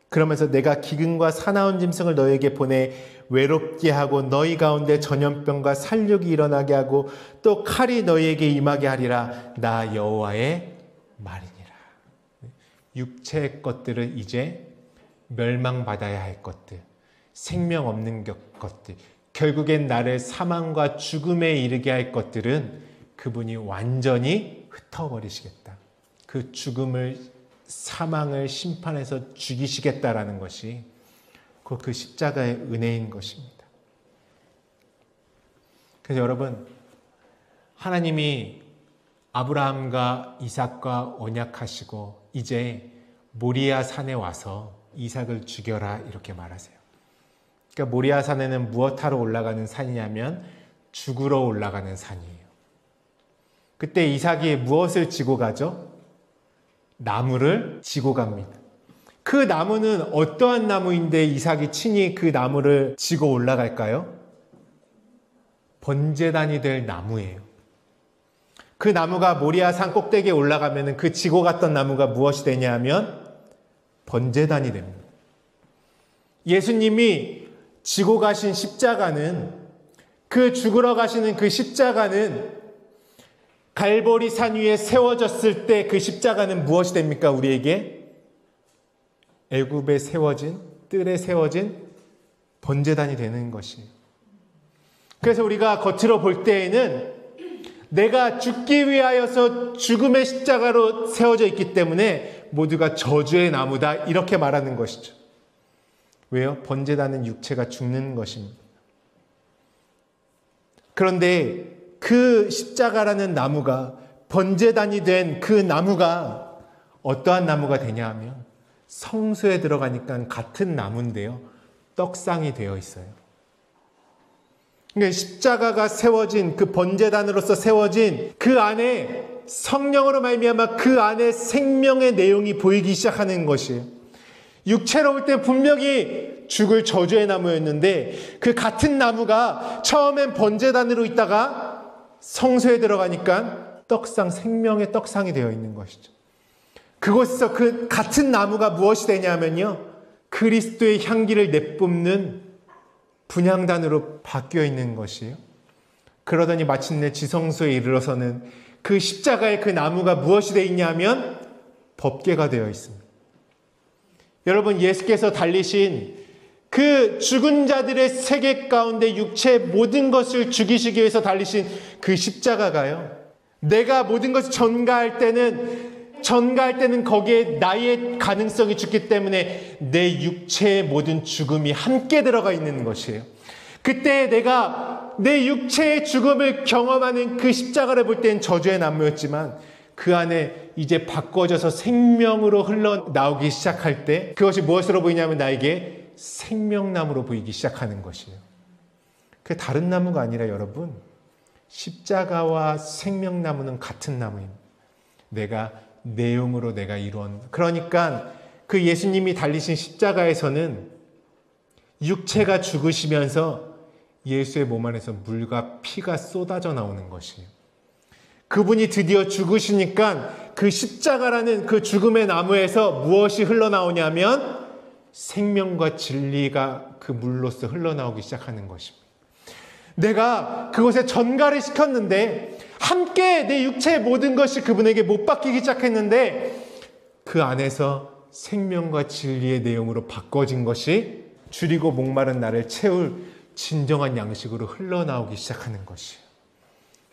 A: 그러면서 내가 기근과 사나운 짐승을 너에게 보내 외롭게 하고 너희 가운데 전염병과 살육이 일어나게 하고 또 칼이 너희에게 임하게 하리라. 나 여호와의 말이니라. 육체의 것들을 이제 멸망받아야 할 것들, 생명 없는 것들, 결국엔 나를 사망과 죽음에 이르게 할 것들은 그분이 완전히 흩어버리시겠다. 그 죽음을, 사망을 심판해서 죽이시겠다라는 것이 그 십자가의 은혜인 것입니다. 그래서 여러분, 하나님이 아브라함과 이삭과 언약하시고 이제 모리아 산에 와서 이삭을 죽여라 이렇게 말하세요. 그러니까 모리아 산에는 무엇하러 올라가는 산이냐면 죽으러 올라가는 산이에요. 그때 이삭이 무엇을 지고 가죠? 나무를 지고 갑니다. 그 나무는 어떠한 나무인데 이삭이 친히 그 나무를 지고 올라갈까요? 번제단이 될 나무예요. 그 나무가 모리아 산 꼭대기에 올라가면 그 지고 갔던 나무가 무엇이 되냐 하면 번제단이 됩니다. 예수님이 지고 가신 십자가는, 그 죽으러 가시는 그 십자가는 갈보리 산 위에 세워졌을 때 그 십자가는 무엇이 됩니까? 우리에게 애굽에 세워진, 뜰에 세워진 번제단이 되는 것이에요. 그래서 우리가 겉으로 볼 때에는 내가 죽기 위하여서 죽음의 십자가로 세워져 있기 때문에 모두가 저주의 나무다 이렇게 말하는 것이죠. 왜요? 번제단은 육체가 죽는 것입니다. 그런데 그 십자가라는 나무가, 번제단이 된 그 나무가 어떠한 나무가 되냐 하면 성소에 들어가니까 같은 나무인데요, 떡상이 되어 있어요. 그러니까 십자가가 세워진, 그 번제단으로서 세워진 그 안에 성령으로 말미암아 그 안에 생명의 내용이 보이기 시작하는 것이에요. 육체로 볼 때 분명히 죽을 저주의 나무였는데 그 같은 나무가 처음엔 번제단으로 있다가 성소에 들어가니까 떡상, 생명의 떡상이 되어 있는 것이죠. 그곳에서 그 같은 나무가 무엇이 되냐면요, 그리스도의 향기를 내뿜는 분향단으로 바뀌어 있는 것이에요. 그러더니 마침내 지성소에 이르러서는 그 십자가의 그 나무가 무엇이 되어 있냐면 법궤가 되어 있습니다. 여러분, 예수께서 달리신 그 죽은 자들의 세계 가운데 육체의 모든 것을 죽이시기 위해서 달리신 그 십자가가요, 내가 모든 것을 전가할 때는 거기에 나의 가능성이 죽기 때문에 내 육체의 모든 죽음이 함께 들어가 있는 것이에요. 그때 내가 내 육체의 죽음을 경험하는 그 십자가를 볼 땐 저주의 나무였지만 그 안에 이제 바꿔져서 생명으로 흘러나오기 시작할 때 그것이 무엇으로 보이냐면 나에게 생명나무로 보이기 시작하는 것이에요. 그게 다른 나무가 아니라 여러분, 십자가와 생명나무는 같은 나무입니다. 내가 내용으로 내가 이루었. 그러니까 그 예수님이 달리신 십자가에서는 육체가 죽으시면서 예수의 몸 안에서 물과 피가 쏟아져 나오는 것이에요. 그분이 드디어 죽으시니까 그 십자가라는 그 죽음의 나무에서 무엇이 흘러나오냐면 생명과 진리가 그 물로서 흘러나오기 시작하는 것입니다. 내가 그것에 전가를 시켰는데 함께 내 육체의 모든 것이 그분에게 못 바뀌기 시작했는데 그 안에서 생명과 진리의 내용으로 바꿔진 것이 줄이고 목마른 나를 채울 진정한 양식으로 흘러나오기 시작하는 것이에요.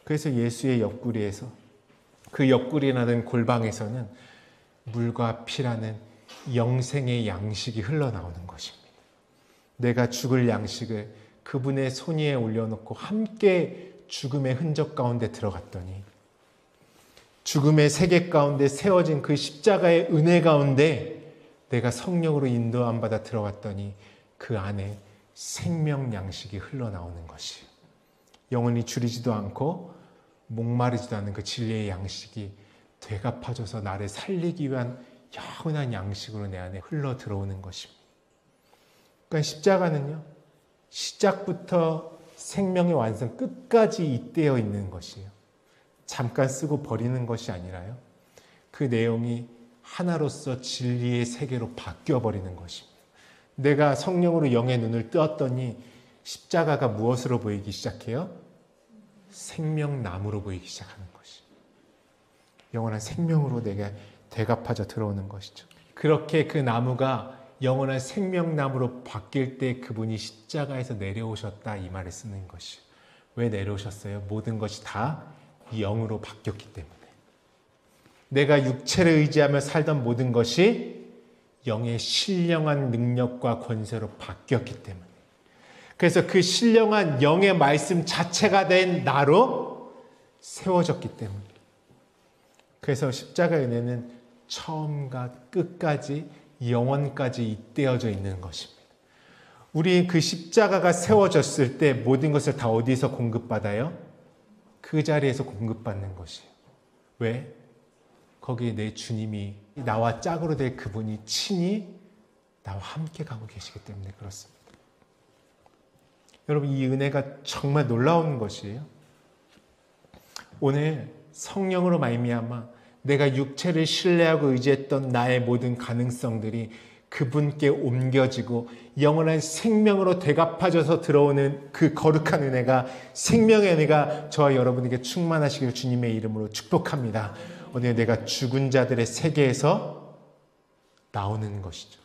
A: 그래서 예수의 옆구리에서 그 옆구리라는 골방에서는 물과 피라는 영생의 양식이 흘러나오는 것입니다. 내가 죽을 양식을 그분의 손 위에 올려놓고 함께 죽음의 흔적 가운데 들어갔더니 죽음의 세계 가운데 세워진 그 십자가의 은혜 가운데 내가 성령으로 인도함 받아 들어갔더니 그 안에 생명 양식이 흘러나오는 것이에요. 영원히 줄이지도 않고 목마르지도 않은 그 진리의 양식이 되갚아줘서 나를 살리기 위한 영원한 양식으로 내 안에 흘러 들어오는 것입니다. 그러니까 십자가는요, 시작부터 생명의 완성 끝까지 잇대어 있는 것이에요. 잠깐 쓰고 버리는 것이 아니라요, 그 내용이 하나로서 진리의 세계로 바뀌어 버리는 것입니다. 내가 성령으로 영의 눈을 뜨었더니 십자가가 무엇으로 보이기 시작해요? 생명나무로 보이기 시작하는 것이. 영원한 생명으로 내가 되갚아져 들어오는 것이죠. 그렇게 그 나무가 영원한 생명나무로 바뀔 때 그분이 십자가에서 내려오셨다 이 말을 쓰는 것이에요. 왜 내려오셨어요? 모든 것이 다 영으로 바뀌었기 때문에. 내가 육체를 의지하며 살던 모든 것이 영의 신령한 능력과 권세로 바뀌었기 때문에. 그래서 그 신령한 영의 말씀 자체가 된 나로 세워졌기 때문에. 그래서 십자가의 은혜는 처음과 끝까지 영원까지 잇대어져 있는 것입니다. 우리 그 십자가가 세워졌을 때 모든 것을 다 어디서 공급받아요? 그 자리에서 공급받는 것이에요. 왜? 거기에 내 주님이 나와 짝으로 될 그분이 친히 나와 함께 가고 계시기 때문에 그렇습니다. 여러분, 이 은혜가 정말 놀라운 것이에요. 오늘 성령으로 말미암아 내가 육체를 신뢰하고 의지했던 나의 모든 가능성들이 그분께 옮겨지고 영원한 생명으로 되갚아져서 들어오는 그 거룩한 은혜가, 생명의 은혜가 저와 여러분에게 충만하시기를 주님의 이름으로 축복합니다. 오늘 내가 죽은 자들의 세계에서 나오는 것이죠.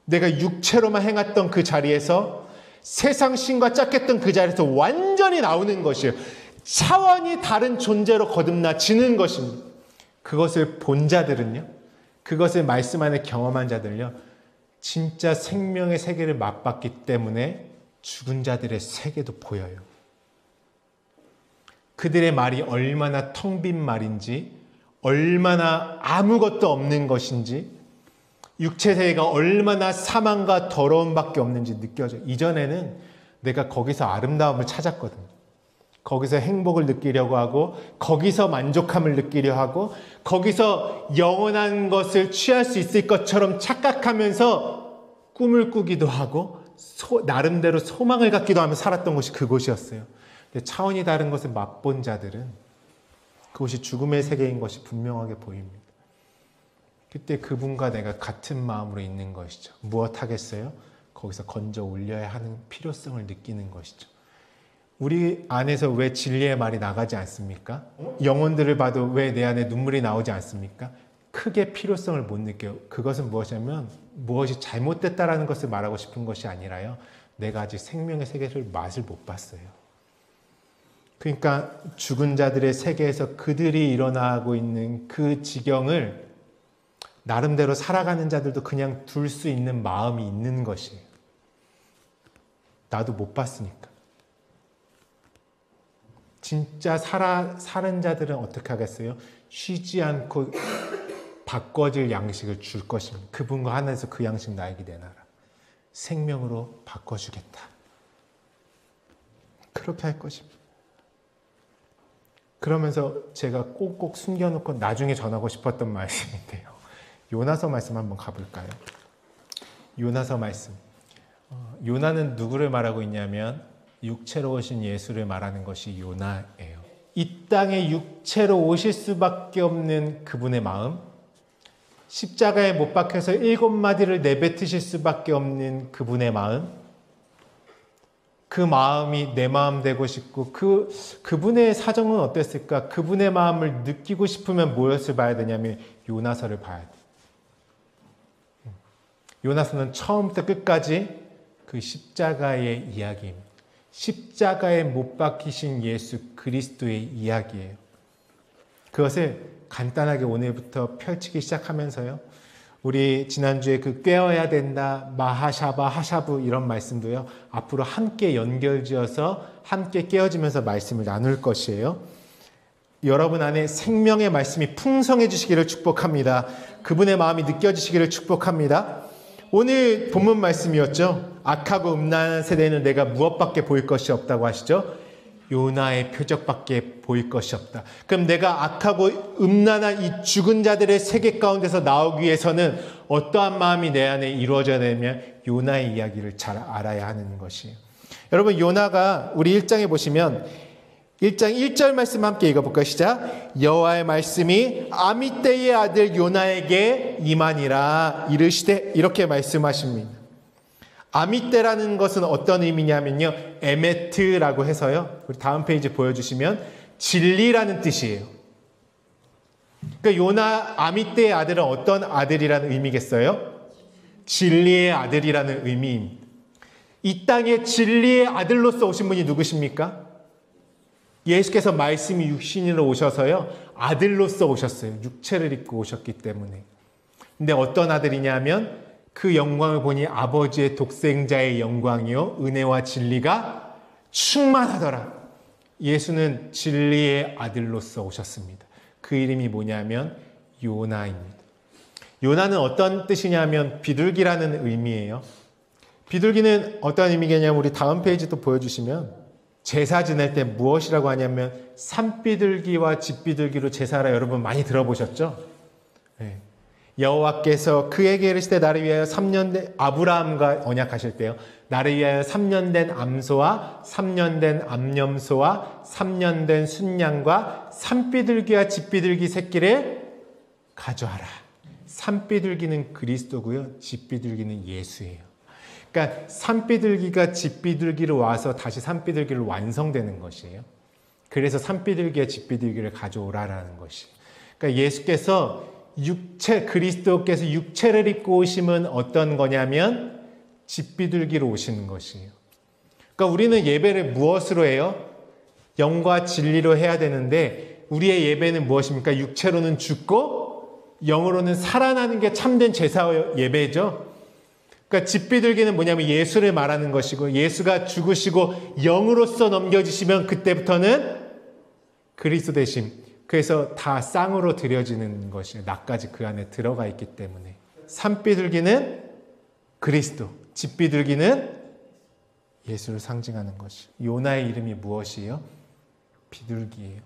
A: 내가 육체로만 행했던 그 자리에서, 세상 신과 짝했던 그 자리에서 완전히 나오는 것이에요. 차원이 다른 존재로 거듭나지는 것입니다. 그것을 본 자들은요, 그것을 말씀 안에 경험한 자들은요, 진짜 생명의 세계를 맛봤기 때문에 죽은 자들의 세계도 보여요. 그들의 말이 얼마나 텅 빈 말인지, 얼마나 아무것도 없는 것인지, 육체 세계가 얼마나 사망과 더러움밖에 없는지 느껴져요. 이전에는 내가 거기서 아름다움을 찾았거든요. 거기서 행복을 느끼려고 하고, 거기서 만족함을 느끼려 하고, 거기서 영원한 것을 취할 수 있을 것처럼 착각하면서 꿈을 꾸기도 하고 나름대로 소망을 갖기도 하며 살았던 곳이 그곳이었어요. 근데 차원이 다른 것을 맛본 자들은 그곳이 죽음의 세계인 것이 분명하게 보입니다. 그때 그분과 내가 같은 마음으로 있는 것이죠. 무엇 하겠어요? 거기서 건져 올려야 하는 필요성을 느끼는 것이죠. 우리 안에서 왜 진리의 말이 나가지 않습니까? 영혼들을 봐도 왜 내 안에 눈물이 나오지 않습니까? 크게 필요성을 못 느껴요. 그것은 무엇이냐면 무엇이 잘못됐다라는 것을 말하고 싶은 것이 아니라요, 내가 아직 생명의 세계를 맛을 못 봤어요. 그러니까 죽은 자들의 세계에서 그들이 일어나고 있는 그 지경을 나름대로 살아가는 자들도 그냥 둘 수 있는 마음이 있는 것이에요. 나도 못 봤으니까. 진짜 사는 자들은 어떻게 하겠어요? 쉬지 않고 바꿔질 양식을 줄 것입니다. 그분과 하나에서 그 양식 나에게 내놔라. 생명으로 바꿔주겠다. 그렇게 할 것입니다. 그러면서 제가 꼭꼭 숨겨놓고 나중에 전하고 싶었던 말씀인데요. 요나서 말씀 한번 가볼까요? 요나서 말씀. 요나는 누구를 말하고 있냐면 육체로 오신 예수를 말하는 것이 요나예요. 이 땅에 육체로 오실 수밖에 없는 그분의 마음, 십자가에 못 박혀서 7마디를 내뱉으실 수밖에 없는 그분의 마음, 그 마음이 내 마음 되고 싶고 그분의 사정은 어땠을까? 그분의 마음을 느끼고 싶으면 무엇을 봐야 되냐면 요나서를 봐야 돼. 요나서는 처음부터 끝까지 그 십자가의 이야기입니다. 십자가에 못 박히신 예수 그리스도의 이야기예요. 그것을 간단하게 오늘부터 펼치기 시작하면서요. 우리 지난주에 그 깨어야 된다, 마하샤바, 하샤브 이런 말씀도요. 앞으로 함께 연결지어서 함께 깨어지면서 말씀을 나눌 것이에요. 여러분 안에 생명의 말씀이 풍성해지시기를 축복합니다. 그분의 마음이 느껴지시기를 축복합니다. 오늘 본문 말씀이었죠. 악하고 음란한 세대는 내가 무엇밖에 보일 것이 없다고 하시죠. 요나의 표적밖에 보일 것이 없다. 그럼 내가 악하고 음란한 이 죽은 자들의 세계 가운데서 나오기 위해서는 어떠한 마음이 내 안에 이루어져야 되냐면 요나의 이야기를 잘 알아야 하는 것이에요. 여러분 요나가 우리 1장에 보시면 1장 1절 말씀 함께 읽어볼까요? 시작. 여호와의 말씀이 아미떼의 아들 요나에게 임하니라 이르시되 이렇게 말씀하십니다. 아미떼라는 것은 어떤 의미냐면요. 에메트라고 해서요. 우리 다음 페이지 보여주시면 진리라는 뜻이에요. 그러니까 요나 아미떼의 아들은 어떤 아들이라는 의미겠어요? 진리의 아들이라는 의미입니다. 이 땅에 진리의 아들로서 오신 분이 누구십니까? 예수께서 말씀이 육신으로 오셔서요. 아들로서 오셨어요. 육체를 입고 오셨기 때문에. 근데 어떤 아들이냐면 그 영광을 보니 아버지의 독생자의 영광이요. 은혜와 진리가 충만하더라. 예수는 진리의 아들로서 오셨습니다. 그 이름이 뭐냐면 요나입니다. 요나는 어떤 뜻이냐면 비둘기라는 의미예요. 비둘기는 어떤 의미겠냐면 우리 다음 페이지도 보여주시면 제사 지낼 때 무엇이라고 하냐면 산비둘기와 집비둘기로 제사라 여러분 많이 들어보셨죠? 네. 여호와께서 그에게 이르시되 나를 위하여 3년 된 아브라함과 언약하실 때요. 나를 위하여 3년 된 암소와 3년 된 암염소와 3년 된 순양과 산비둘기와 집비둘기 새끼를 가져와라. 산비둘기는 그리스도고요. 집비둘기는 예수예요. 그러니까 산비둘기가 집비둘기로 와서 다시 산비둘기를 완성되는 것이에요. 그래서 산비둘기와 집비둘기를 가져오라라는 것이에요. 그러니까 예수께서 그리스도께서 육체를 입고 오심은 어떤 거냐면 집비둘기로 오시는 것이에요. 그러니까 우리는 예배를 무엇으로 해요? 영과 진리로 해야 되는데 우리의 예배는 무엇입니까? 육체로는 죽고 영으로는 살아나는 게 참된 제사 예배죠. 그러니까 집비둘기는 뭐냐면 예수를 말하는 것이고 예수가 죽으시고 영으로서 넘겨지시면 그때부터는 그리스도 되심. 그래서 다 쌍으로 드려지는 것이에요. 나까지 그 안에 들어가 있기 때문에. 산비둘기는 그리스도, 집비둘기는 예수를 상징하는 것이에요. 요나의 이름이 무엇이에요? 비둘기예요.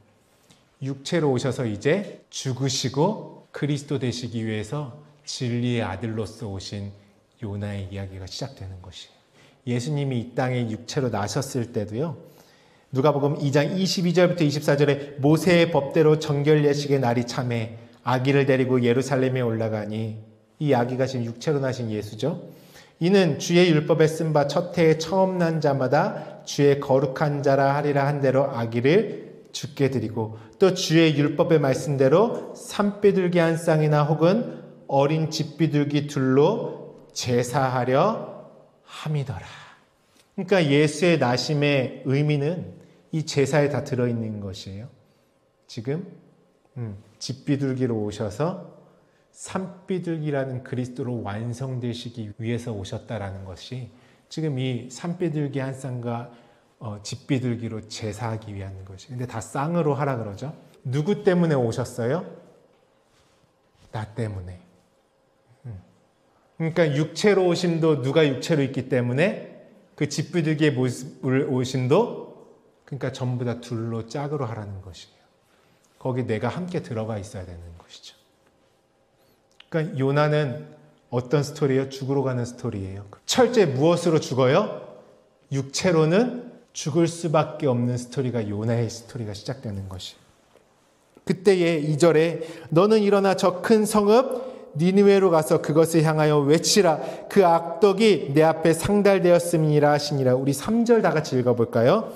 A: 육체로 오셔서 이제 죽으시고 그리스도 되시기 위해서 진리의 아들로서 오신 요나의 이야기가 시작되는 것이에요. 예수님이 이 땅에 육체로 나셨을 때도요. 누가복음 2장 22절부터 24절에 모세의 법대로 정결 예식의 날이 참해 아기를 데리고 예루살렘에 올라가니 이 아기가 지금 육체로 나신 예수죠. 이는 주의 율법에 쓴 바 첫 해에 처음 난 자마다 주의 거룩한 자라 하리라 한 대로 아기를 죽게 드리고 또 주의 율법의 말씀대로 산비둘기 한 쌍이나 혹은 어린 집비둘기 둘로 제사하려 함이더라. 그러니까 예수의 나심의 의미는 이 제사에 다 들어있는 것이에요. 지금 집비둘기로 오셔서 산비둘기라는 그리스도로 완성되시기 위해서 오셨다라는 것이 지금 이 산비둘기 한 쌍과 집비둘기로 제사하기 위한 것이. 근데 다 쌍으로 하라 그러죠. 누구 때문에 오셨어요? 나 때문에. 그러니까 육체로 오심도 누가 육체로 있기 때문에 그 집비둘기의 모습을 오심도 그러니까 전부 다 둘로 짝으로 하라는 것이에요. 거기 내가 함께 들어가 있어야 되는 것이죠. 그러니까 요나는 어떤 스토리예요? 죽으러 가는 스토리예요. 철저히 무엇으로 죽어요? 육체로는 죽을 수밖에 없는 스토리가 요나의 스토리가 시작되는 것이에요. 그때의 2절에 너는 일어나 저 큰 성읍 니느웨로 가서 그것을 향하여 외치라. 그 악덕이 내 앞에 상달되었음이니라 하시니라. 우리 3절 다 같이 읽어볼까요?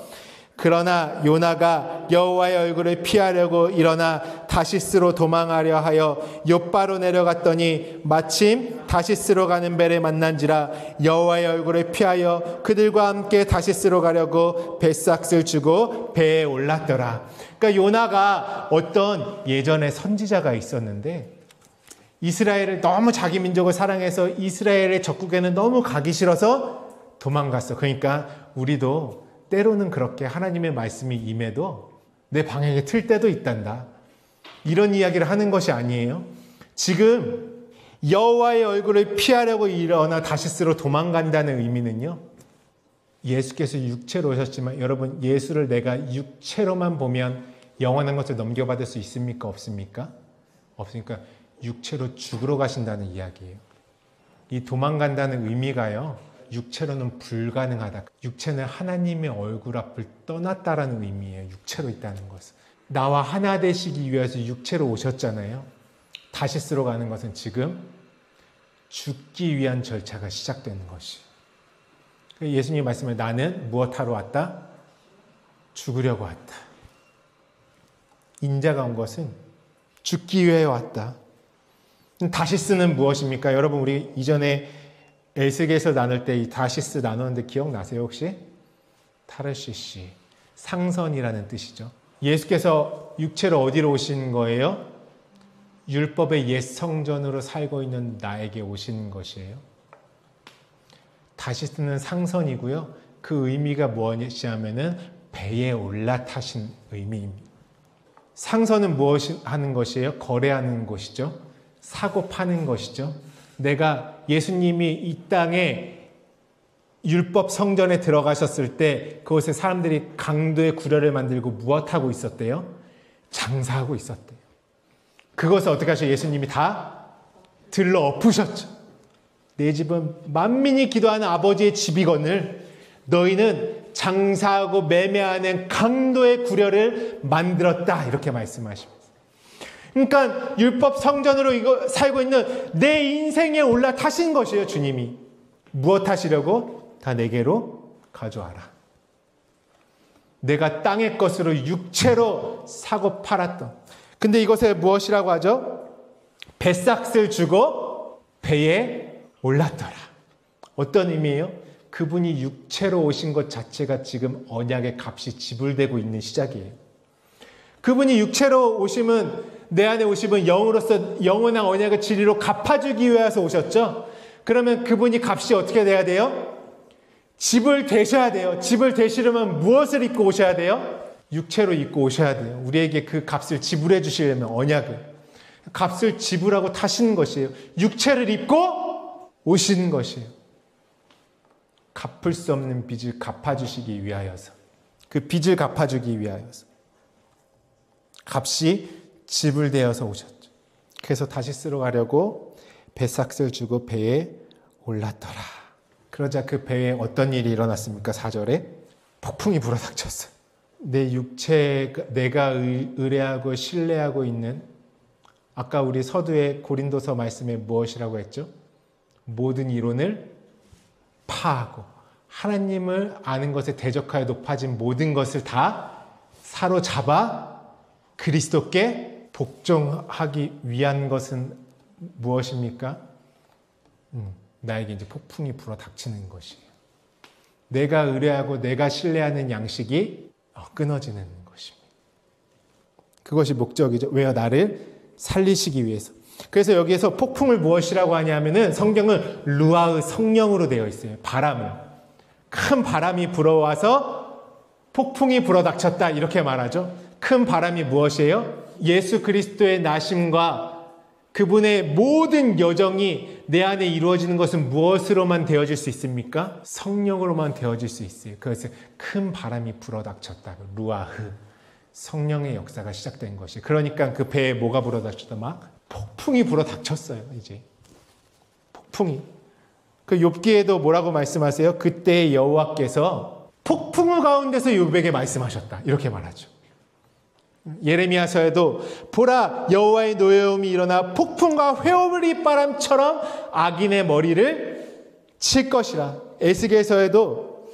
A: 그러나 요나가 여호와의 얼굴을 피하려고 일어나 다시스로 도망하려 하여 욥바로 내려갔더니 마침 다시스로 가는 배를 만난지라. 여호와의 얼굴을 피하여 그들과 함께 다시스로 가려고 뱃삭을 주고 배에 올랐더라. 그러니까 요나가 어떤 예전에 선지자가 있었는데 이스라엘을 너무 자기 민족을 사랑해서 이스라엘의 적국에는 너무 가기 싫어서 도망갔어. 그러니까 우리도 때로는 그렇게 하나님의 말씀이 임해도 내 방향에 틀 때도 있단다. 이런 이야기를 하는 것이 아니에요. 지금 여호와의 얼굴을 피하려고 일어나 다시스로 도망간다는 의미는요. 예수께서 육체로 오셨지만 여러분 예수를 내가 육체로만 보면 영원한 것을 넘겨받을 수 있습니까? 없습니까? 없으니까 육체로 죽으러 가신다는 이야기예요. 이 도망간다는 의미가요. 육체로는 불가능하다. 육체는 하나님의 얼굴 앞을 떠났다라는 의미예요. 육체로 있다는 것은. 나와 하나 되시기 위해서 육체로 오셨잖아요. 다시스로 가는 것은 지금 죽기 위한 절차가 시작되는 것이. 예수님이 말씀을 나는 무엇하러 왔다? 죽으려고 왔다. 인자가 온 것은 죽기 위해 왔다. 다시스는 무엇입니까? 여러분 우리 이전에 에스겔서 나눌 때 이 다시스 나누는데 기억나세요 혹시? 타르시시, 상선이라는 뜻이죠. 예수께서 육체로 어디로 오신 거예요? 율법의 옛 성전으로 살고 있는 나에게 오신 것이에요. 다시스는 상선이고요. 그 의미가 무엇이냐면은 배에 올라타신 의미입니다. 상선은 무엇 하는 것이에요? 거래하는 곳이죠. 사고 파는 것이죠. 내가 예수님이 이 땅에 율법 성전에 들어가셨을 때 그곳에 사람들이 강도의 구려를 만들고 무엇하고 있었대요? 장사하고 있었대요. 그것을 어떻게 하셔? 예수님이 다 들러 엎으셨죠. 내 집은 만민이 기도하는 아버지의 집이거늘 너희는 장사하고 매매하는 강도의 구려를 만들었다. 이렇게 말씀하십니다. 그러니까 율법 성전으로 살고 있는 내 인생에 올라타신 것이에요. 주님이. 무엇 하시려고? 다 내게로 가져와라. 내가 땅의 것으로 육체로 사고 팔았던. 근데 이것을 무엇이라고 하죠? 뱃삭을 주고 배에 올랐더라. 어떤 의미예요? 그분이 육체로 오신 것 자체가 지금 언약의 값이 지불되고 있는 시작이에요. 그분이 육체로 오심은 내 안에 오심은 영으로서 영원한 언약의 진리로 갚아주기 위해서 오셨죠. 그러면 그분이 값이 어떻게 돼야 돼요? 집을 되셔야 돼요. 집을 되시려면 무엇을 입고 오셔야 돼요? 육체로 입고 오셔야 돼요. 우리에게 그 값을 지불해 주시려면 언약을. 값을 지불하고 타시는 것이에요. 육체를 입고 오시는 것이에요. 갚을 수 없는 빚을 갚아주시기 위하여서. 그 빚을 갚아주기 위하여서. 값이 지불되어서 오셨죠. 그래서 다시스로 가려고 뱃삭을 주고 배에 올랐더라. 그러자 그 배에 어떤 일이 일어났습니까? 4절에 폭풍이 불어닥쳤어요. 내 육체, 내가 의뢰하고 신뢰하고 있는 아까 우리 서두에 고린도서 말씀에 무엇이라고 했죠? 모든 이론을 파하고 하나님을 아는 것에 대적하여 높아진 모든 것을 다 사로잡아 그리스도께 복종하기 위한 것은 무엇입니까? 나에게 이제 폭풍이 불어닥치는 것이에요. 내가 의뢰하고 내가 신뢰하는 양식이 끊어지는 것입니다. 그것이 목적이죠. 왜요? 나를 살리시기 위해서. 그래서 여기에서 폭풍을 무엇이라고 하냐면은 성경은 루아의 성령으로 되어 있어요. 바람을. 큰 바람이 불어와서 폭풍이 불어닥쳤다 이렇게 말하죠. 큰 바람이 무엇이에요? 예수 그리스도의 나심과 그분의 모든 여정이 내 안에 이루어지는 것은 무엇으로만 되어질 수 있습니까? 성령으로만 되어질 수 있어요. 그래서 큰 바람이 불어닥쳤다. 루아흐. 성령의 역사가 시작된 것이. 그러니까 그 배에 뭐가 불어닥쳤다? 막 폭풍이 불어닥쳤어요. 이제 폭풍이. 그 욥기에도 뭐라고 말씀하세요? 그때 여호와께서 폭풍 가운데서 욥에게 말씀하셨다. 이렇게 말하죠. 예레미야서에도 보라 여호와의 노여움이 일어나 폭풍과 회오리 바람처럼 악인의 머리를 칠 것이라. 에스겔서에도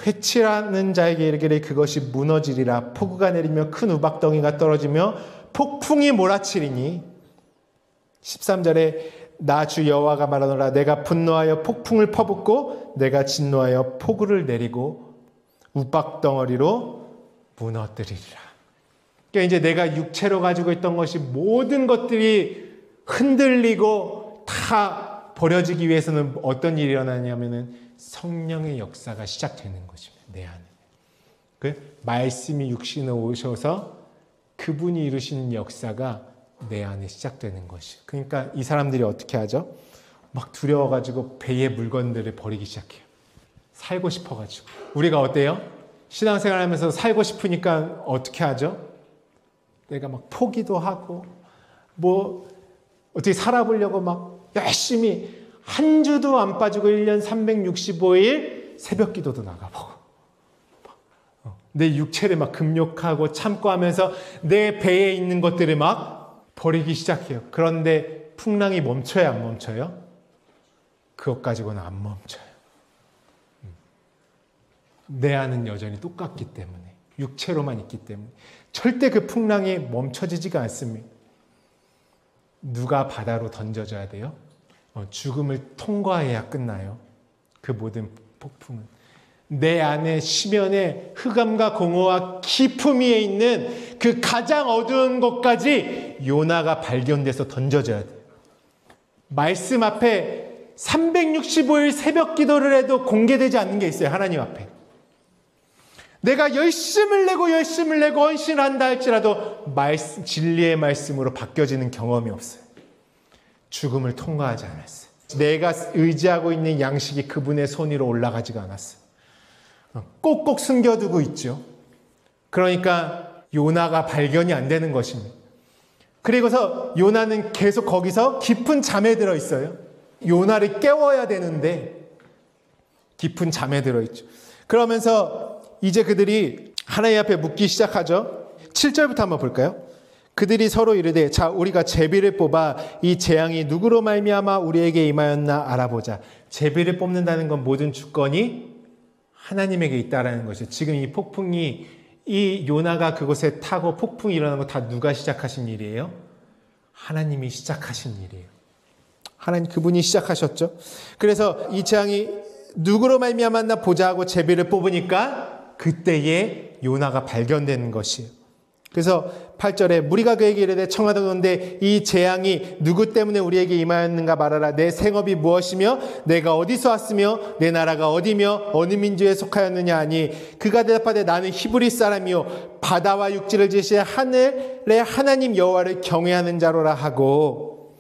A: 회칠하는 자에게 이르기를 그것이 무너지리라. 폭우가 내리며 큰 우박덩이가 떨어지며 폭풍이 몰아치리니. 13절에 나 주 여호와가 말하노라 내가 분노하여 폭풍을 퍼붓고 내가 진노하여 폭우를 내리고 우박덩어리로 무너뜨리리라. 그러니까 이제 내가 육체로 가지고 있던 것이 모든 것들이 흔들리고 다 버려지기 위해서는 어떤 일이 일어나냐면은 성령의 역사가 시작되는 것입니다. 내 안에. 그 말씀이 육신에 오셔서 그분이 이루신 역사가 내 안에 시작되는 것이. 그러니까 이 사람들이 어떻게 하죠? 막 두려워가지고 배의 물건들을 버리기 시작해요. 살고 싶어가지고. 우리가 어때요? 신앙생활하면서 살고 싶으니까 어떻게 하죠? 내가 막 포기도 하고 뭐 어떻게 살아보려고 막 열심히 한 주도 안 빠지고 1년 365일 새벽 기도도 나가보고 내 육체를 막 금욕하고 참고 하면서 내 배에 있는 것들을 막 버리기 시작해요. 그런데 풍랑이 멈춰야 안 멈춰요? 그것 가지고는 안 멈춰요. 내 안은 여전히 똑같기 때문에 육체로만 있기 때문에 절대 그 풍랑이 멈춰지지가 않습니다. 누가 바다로 던져져야 돼요? 죽음을 통과해야 끝나요. 그 모든 폭풍은. 내 안에 심연의 흑암과 공허와 깊음 위에 있는 그 가장 어두운 곳까지 요나가 발견돼서 던져져야 돼요. 말씀 앞에 365일 새벽 기도를 해도 공개되지 않는 게 있어요. 하나님 앞에. 내가 열심을 내고 헌신을 한다 할지라도 진리의 말씀으로 바뀌어지는 경험이 없어요. 죽음을 통과하지 않았어요. 내가 의지하고 있는 양식이 그분의 손 위로 올라가지가 않았어요. 꼭꼭 숨겨두고 있죠. 그러니까 요나가 발견이 안 되는 것입니다. 그리고서 요나는 계속 거기서 깊은 잠에 들어 있어요. 요나를 깨워야 되는데 깊은 잠에 들어 있죠. 그러면서 이제 그들이 하나님 앞에 묻기 시작하죠. 7절부터 한번 볼까요? 그들이 서로 이르되 자 우리가 제비를 뽑아 이 재앙이 누구로 말미암아 우리에게 임하였나 알아보자. 제비를 뽑는다는 건 모든 주권이 하나님에게 있다라는 것이죠. 지금 이 폭풍이 이 요나가 그곳에 타고 폭풍이 일어나는 거 다 누가 시작하신 일이에요? 하나님이 시작하신 일이에요. 하나님 그분이 시작하셨죠. 그래서 이 재앙이 누구로 말미암았나 보자 하고 제비를 뽑으니까 그때에 요나가 발견되는 것이에요. 그래서 8절에 무리가 그에게 이르되 청하던데 이 재앙이 누구 때문에 우리에게 임하였는가 말하라. 내 생업이 무엇이며 내가 어디서 왔으며 내 나라가 어디며 어느 민족에 속하였느냐 하니 그가 대답하되 나는 히브리 사람이요 바다와 육지를 지으신 하늘의 하나님 여호와를 경외하는 자로라 하고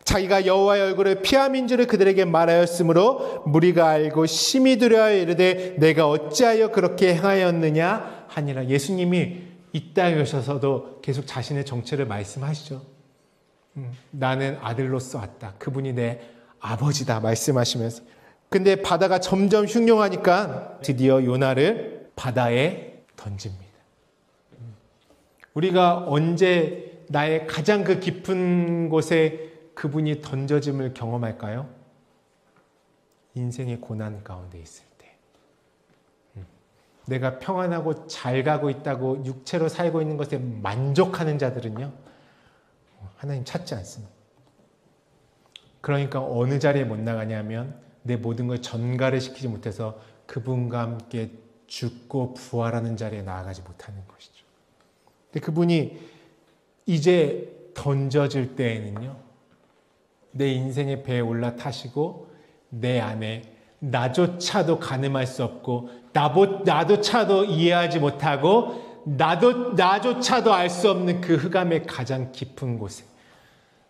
A: 자기가 여호와의 얼굴을 피함인 줄을 그들에게 말하였으므로 무리가 알고 심히 두려워하여 이르되 내가 어찌하여 그렇게 행하였느냐 하니라. 예수님이 이 땅에 오셔서도 계속 자신의 정체를 말씀하시죠. 나는 아들로서 왔다. 그분이 내 아버지다 말씀하시면서. 근데 바다가 점점 흉흉하니까 드디어 요나를 바다에 던집니다. 우리가 언제 나의 가장 그 깊은 곳에 그분이 던져짐을 경험할까요? 인생의 고난 가운데 있을 때. 내가 평안하고 잘 가고 있다고 육체로 살고 있는 것에 만족하는 자들은요, 하나님 찾지 않습니다. 그러니까 어느 자리에 못 나가냐면 내 모든 걸 전가를 시키지 못해서 그분과 함께 죽고 부활하는 자리에 나아가지 못하는 것이죠. 근데 그분이 이제 던져질 때에는요, 내 인생의 배에 올라타시고 내 안에 나조차도 가늠할 수 없고 나조차도 이해하지 못하고 나조차도 알 수 없는 그 흑암의 가장 깊은 곳에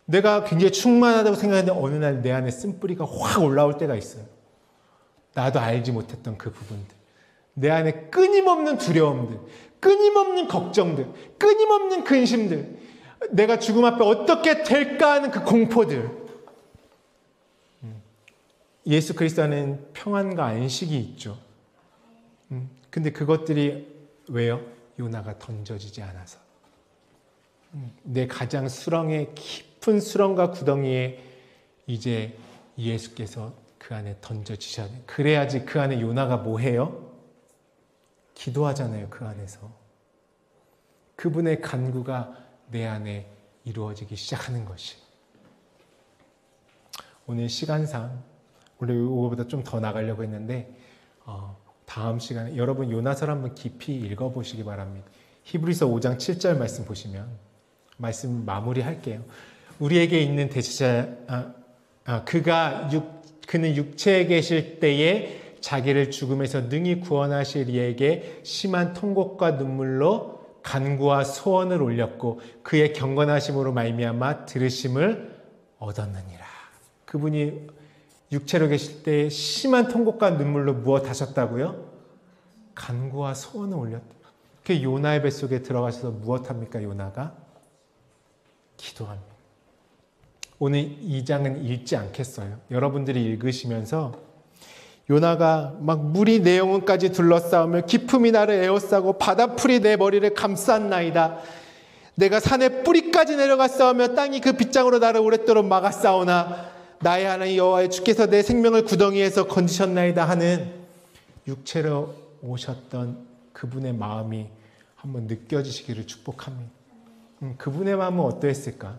A: 내가 굉장히 충만하다고 생각했는데 어느 날 내 안에 쓴뿌리가 확 올라올 때가 있어요. 나도 알지 못했던 그 부분들. 내 안에 끊임없는 두려움들, 끊임없는 걱정들, 끊임없는 근심들, 내가 죽음 앞에 어떻게 될까 하는 그 공포들. 예수 그리스도 안에는 평안과 안식이 있죠. 근데 그것들이 왜요? 요나가 던져지지 않아서. 내 가장 수렁의 깊은 수렁과 구덩이에 이제 예수께서 그 안에 던져지셔야 돼요. 그래야지 그 안에 요나가 뭐 해요? 기도하잖아요. 그 안에서. 그분의 간구가 내 안에 이루어지기 시작하는 것이. 오늘 시간상 원래 이거보다 좀 더 나가려고 했는데 다음 시간에 여러분 요나서를 한번 깊이 읽어보시기 바랍니다. 히브리서 5장 7절 말씀 보시면 말씀 마무리할게요. 우리에게 있는 대제자 그는 육체에 계실 때에 자기를 죽음에서 능히 구원하실 이에게 심한 통곡과 눈물로 간구와 소원을 올렸고 그의 경건하심으로 말미암아 들으심을 얻었느니라. 그분이 육체로 계실 때 심한 통곡과 눈물로 무엇 하셨다고요? 간구와 소원을 올렸다. 그 요나의 뱃속에 들어가셔서 무엇 합니까? 요나가 기도합니다. 오늘 이 장은 읽지 않겠어요. 여러분들이 읽으시면서 요나가 막 물이 내 영혼까지 둘러싸우며 기품이 나를 에워싸고 바다풀이 내 머리를 감쌌나이다. 내가 산의 뿌리까지 내려갔사오며 땅이 그 빗장으로 나를 오랫도록 막았사오나 나의 하나님 여호와의 주께서 내 생명을 구덩이에서 건지셨나이다 하는 육체로 오셨던 그분의 마음이 한번 느껴지시기를 축복합니다. 그분의 마음은 어떠했을까?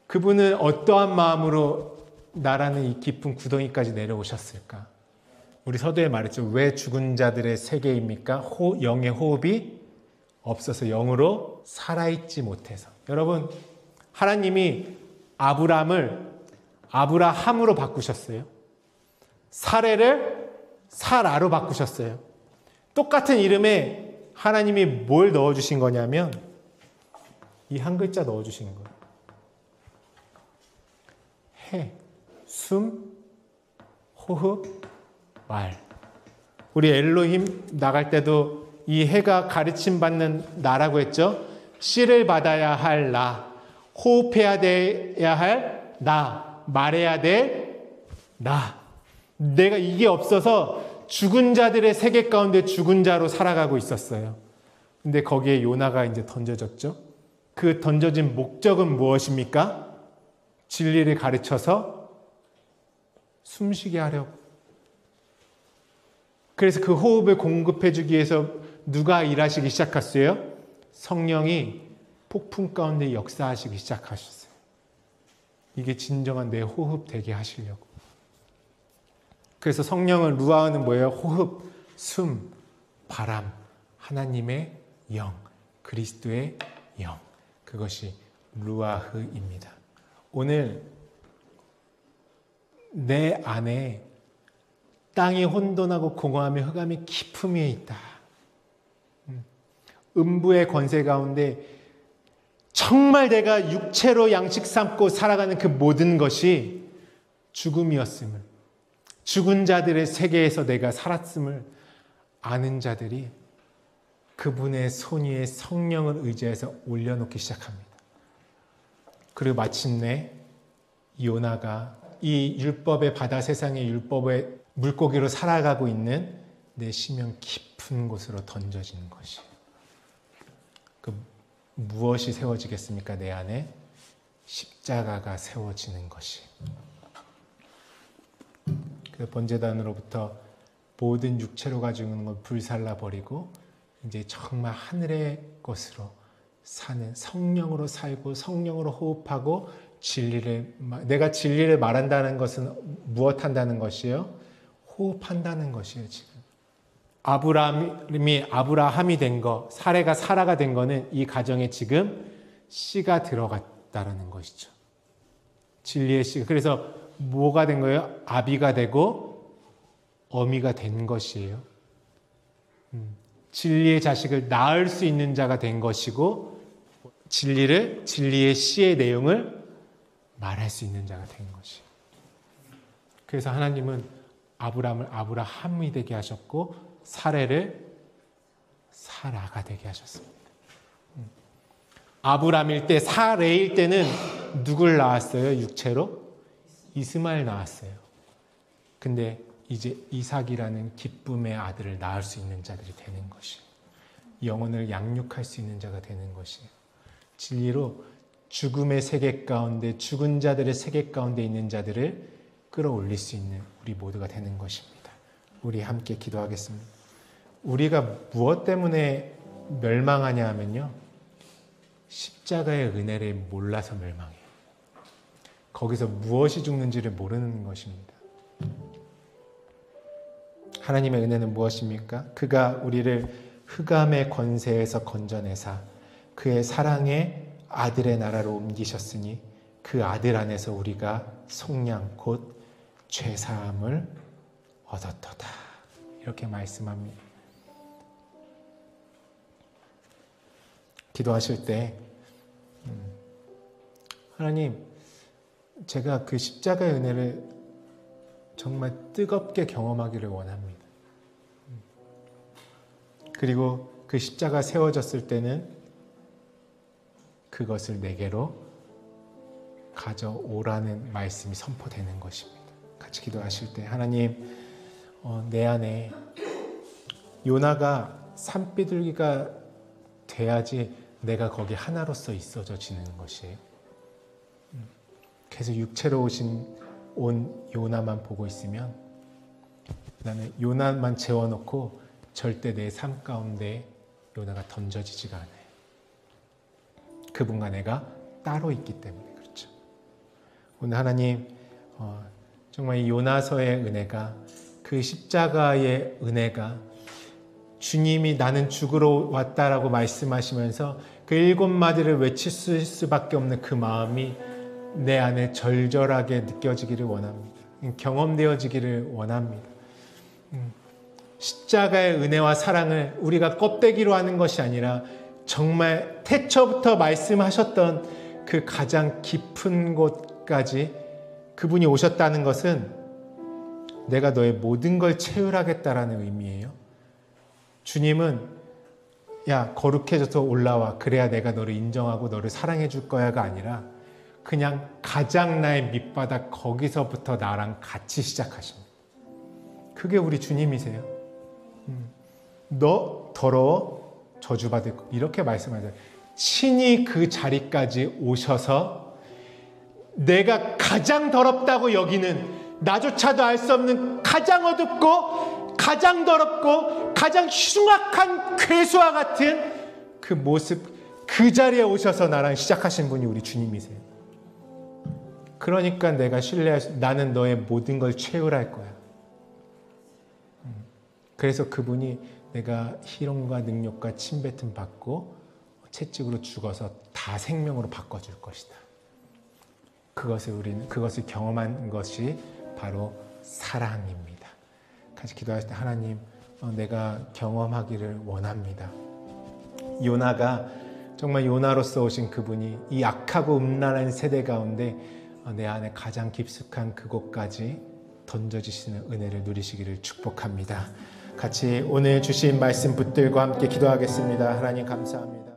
A: 그분은 어떠한 마음으로 나라는 이 깊은 구덩이까지 내려오셨을까? 우리 서두에 말했죠. 왜 죽은 자들의 세계입니까? 영의 호흡이 없어서 영으로 살아있지 못해서. 여러분, 하나님이 아브라함으로 바꾸셨어요. 사레를 사라로 바꾸셨어요. 똑같은 이름에 하나님이 뭘 넣어주신 거냐면 이 한 글자 넣어주신 거예요. 해, 숨, 호흡, 말. 우리 엘로힘 나갈 때도 이 해가 가르침 받는 나라고 했죠. 씨를 받아야 할 나, 호흡해야 돼야 할 나, 말해야 될 나. 내가 이게 없어서 죽은 자들의 세계 가운데 죽은 자로 살아가고 있었어요. 근데 거기에 요나가 이제 던져졌죠. 그 던져진 목적은 무엇입니까? 진리를 가르쳐서 숨쉬게 하려고. 그래서 그 호흡을 공급해주기 위해서 누가 일하시기 시작했어요? 성령이 폭풍 가운데 역사하시기 시작하셨어요. 이게 진정한 내 호흡 되게 하시려고. 그래서 성령은 루아흐는 뭐예요? 호흡, 숨, 바람, 하나님의 영, 그리스도의 영. 그것이 루아흐입니다. 오늘 내 안에 땅이 혼돈하고 공허하며 흑암이 깊음 위에 있다. 음부의 권세 가운데 정말 내가 육체로 양식 삼고 살아가는 그 모든 것이 죽음이었음을, 죽은 자들의 세계에서 내가 살았음을 아는 자들이 그분의 손 위에 성령을 의지해서 올려놓기 시작합니다. 그리고 마침내 요나가 이 율법의 바다 세상의 율법의 물고기로 살아가고 있는 내 심령 깊은 곳으로 던져지는 것이에요. 그 무엇이 세워지겠습니까? 내 안에 십자가가 세워지는 것이. 그 번제단으로부터 모든 육체로 가지고 있는 걸 불살라버리고 이제 정말 하늘의 것으로 사는, 성령으로 살고 성령으로 호흡하고 내가 진리를 말한다는 것은 무엇 한다는 것이에요? 호흡한다는 것이에요. 지금 아브라함이 된 거, 사레가 사라가 된 거는 이 가정에 지금 씨가 들어갔다는 것이죠. 진리의 씨가. 그래서 뭐가 된 거예요? 아비가 되고
B: 어미가 된 것이에요. 진리의 자식을 낳을 수 있는 자가 된 것이고 진리의 씨의 내용을 말할 수 있는 자가 된 것이에요. 그래서 하나님은 아브라함을 아브라함이 되게 하셨고 사레를 사라가 되게 하셨습니다. 아브라함일 때 사레일 때는 누굴 낳았어요? 육체로? 이스마엘 낳았어요. 근데 이제 이삭이라는 기쁨의 아들을 낳을 수 있는 자들이 되는 것이에요. 영혼을 양육할 수 있는 자가 되는 것이에요. 진리로 죽음의 세계 가운데 죽은 자들의 세계 가운데 있는 자들을 끌어올릴 수 있는 우리 모두가 되는 것입니다. 우리 함께 기도하겠습니다. 우리가 무엇 때문에 멸망하냐 하면요, 십자가의 은혜를 몰라서 멸망해요. 거기서 무엇이 죽는지를 모르는 것입니다. 하나님의 은혜는 무엇입니까? 그가 우리를 흑암의 권세에서 건져내사 그의 사랑의 아들의 나라로 옮기셨으니 그 아들 안에서 우리가 속량 곧 죄사함을 얻었도다. 이렇게 말씀합니다. 기도하실 때 하나님, 제가 그 십자가의 은혜를 정말 뜨겁게 경험하기를 원합니다. 그리고 그 십자가 세워졌을 때는 그것을 내게로 가져오라는 말씀이 선포되는 것입니다. 같이 기도하실 때 하나님, 내 안에 요나가 산비둘기가 돼야지 내가 거기 하나로서 있어지는 것이에요. 그래서 육체로 온 요나만 보고 있으면 나는 요나만 재워놓고 절대 내 삶 가운데 요나가 던져지지가 않아요. 그분과 내가 따로 있기 때문에 그렇죠. 오늘 하나님, 정말 이 요나서의 은혜가, 그 십자가의 은혜가, 주님이 나는 죽으러 왔다라고 말씀하시면서 그 7마디를 외칠 수밖에 없는 그 마음이 내 안에 절절하게 느껴지기를 원합니다. 경험되어지기를 원합니다. 십자가의 은혜와 사랑을 우리가 껍데기로 하는 것이 아니라 정말 태초부터 말씀하셨던 그 가장 깊은 곳까지 그분이 오셨다는 것은 내가 너의 모든 걸 채울하겠다라는 의미예요. 주님은 야, 거룩해져서 올라와, 그래야 내가 너를 인정하고 너를 사랑해 줄 거야가 아니라 그냥 가장 나의 밑바닥 거기서부터 나랑 같이 시작하십니다. 그게 우리 주님이세요. 너 더러워 저주받을 거, 이렇게 말씀하세요. 친히 그 자리까지 오셔서 내가 가장 더럽다고 여기는, 나조차도 알 수 없는 가장 어둡고 가장 더럽고 가장 흉악한 괴수와 같은 그 모습, 그 자리에 오셔서 나랑 시작하신 분이 우리 주님이세요. 그러니까 내가 나는 너의 모든 걸 채울할 거야. 그래서 그분이 내가 희롱과 능욕과 침뱉음 받고 채찍으로 죽어서 다 생명으로 바꿔줄 것이다. 그것을 경험한 것이 바로 사랑입니다. 같이 기도할 때 하나님, 내가 경험하기를 원합니다. 요나가 정말 요나로서 오신 그분이 이 악하고 음란한 세대 가운데 내 안에 가장 깊숙한 그곳까지 던져주시는 은혜를 누리시기를 축복합니다. 같이 오늘 주신 말씀 붙들고 함께 기도하겠습니다. 하나님 감사합니다.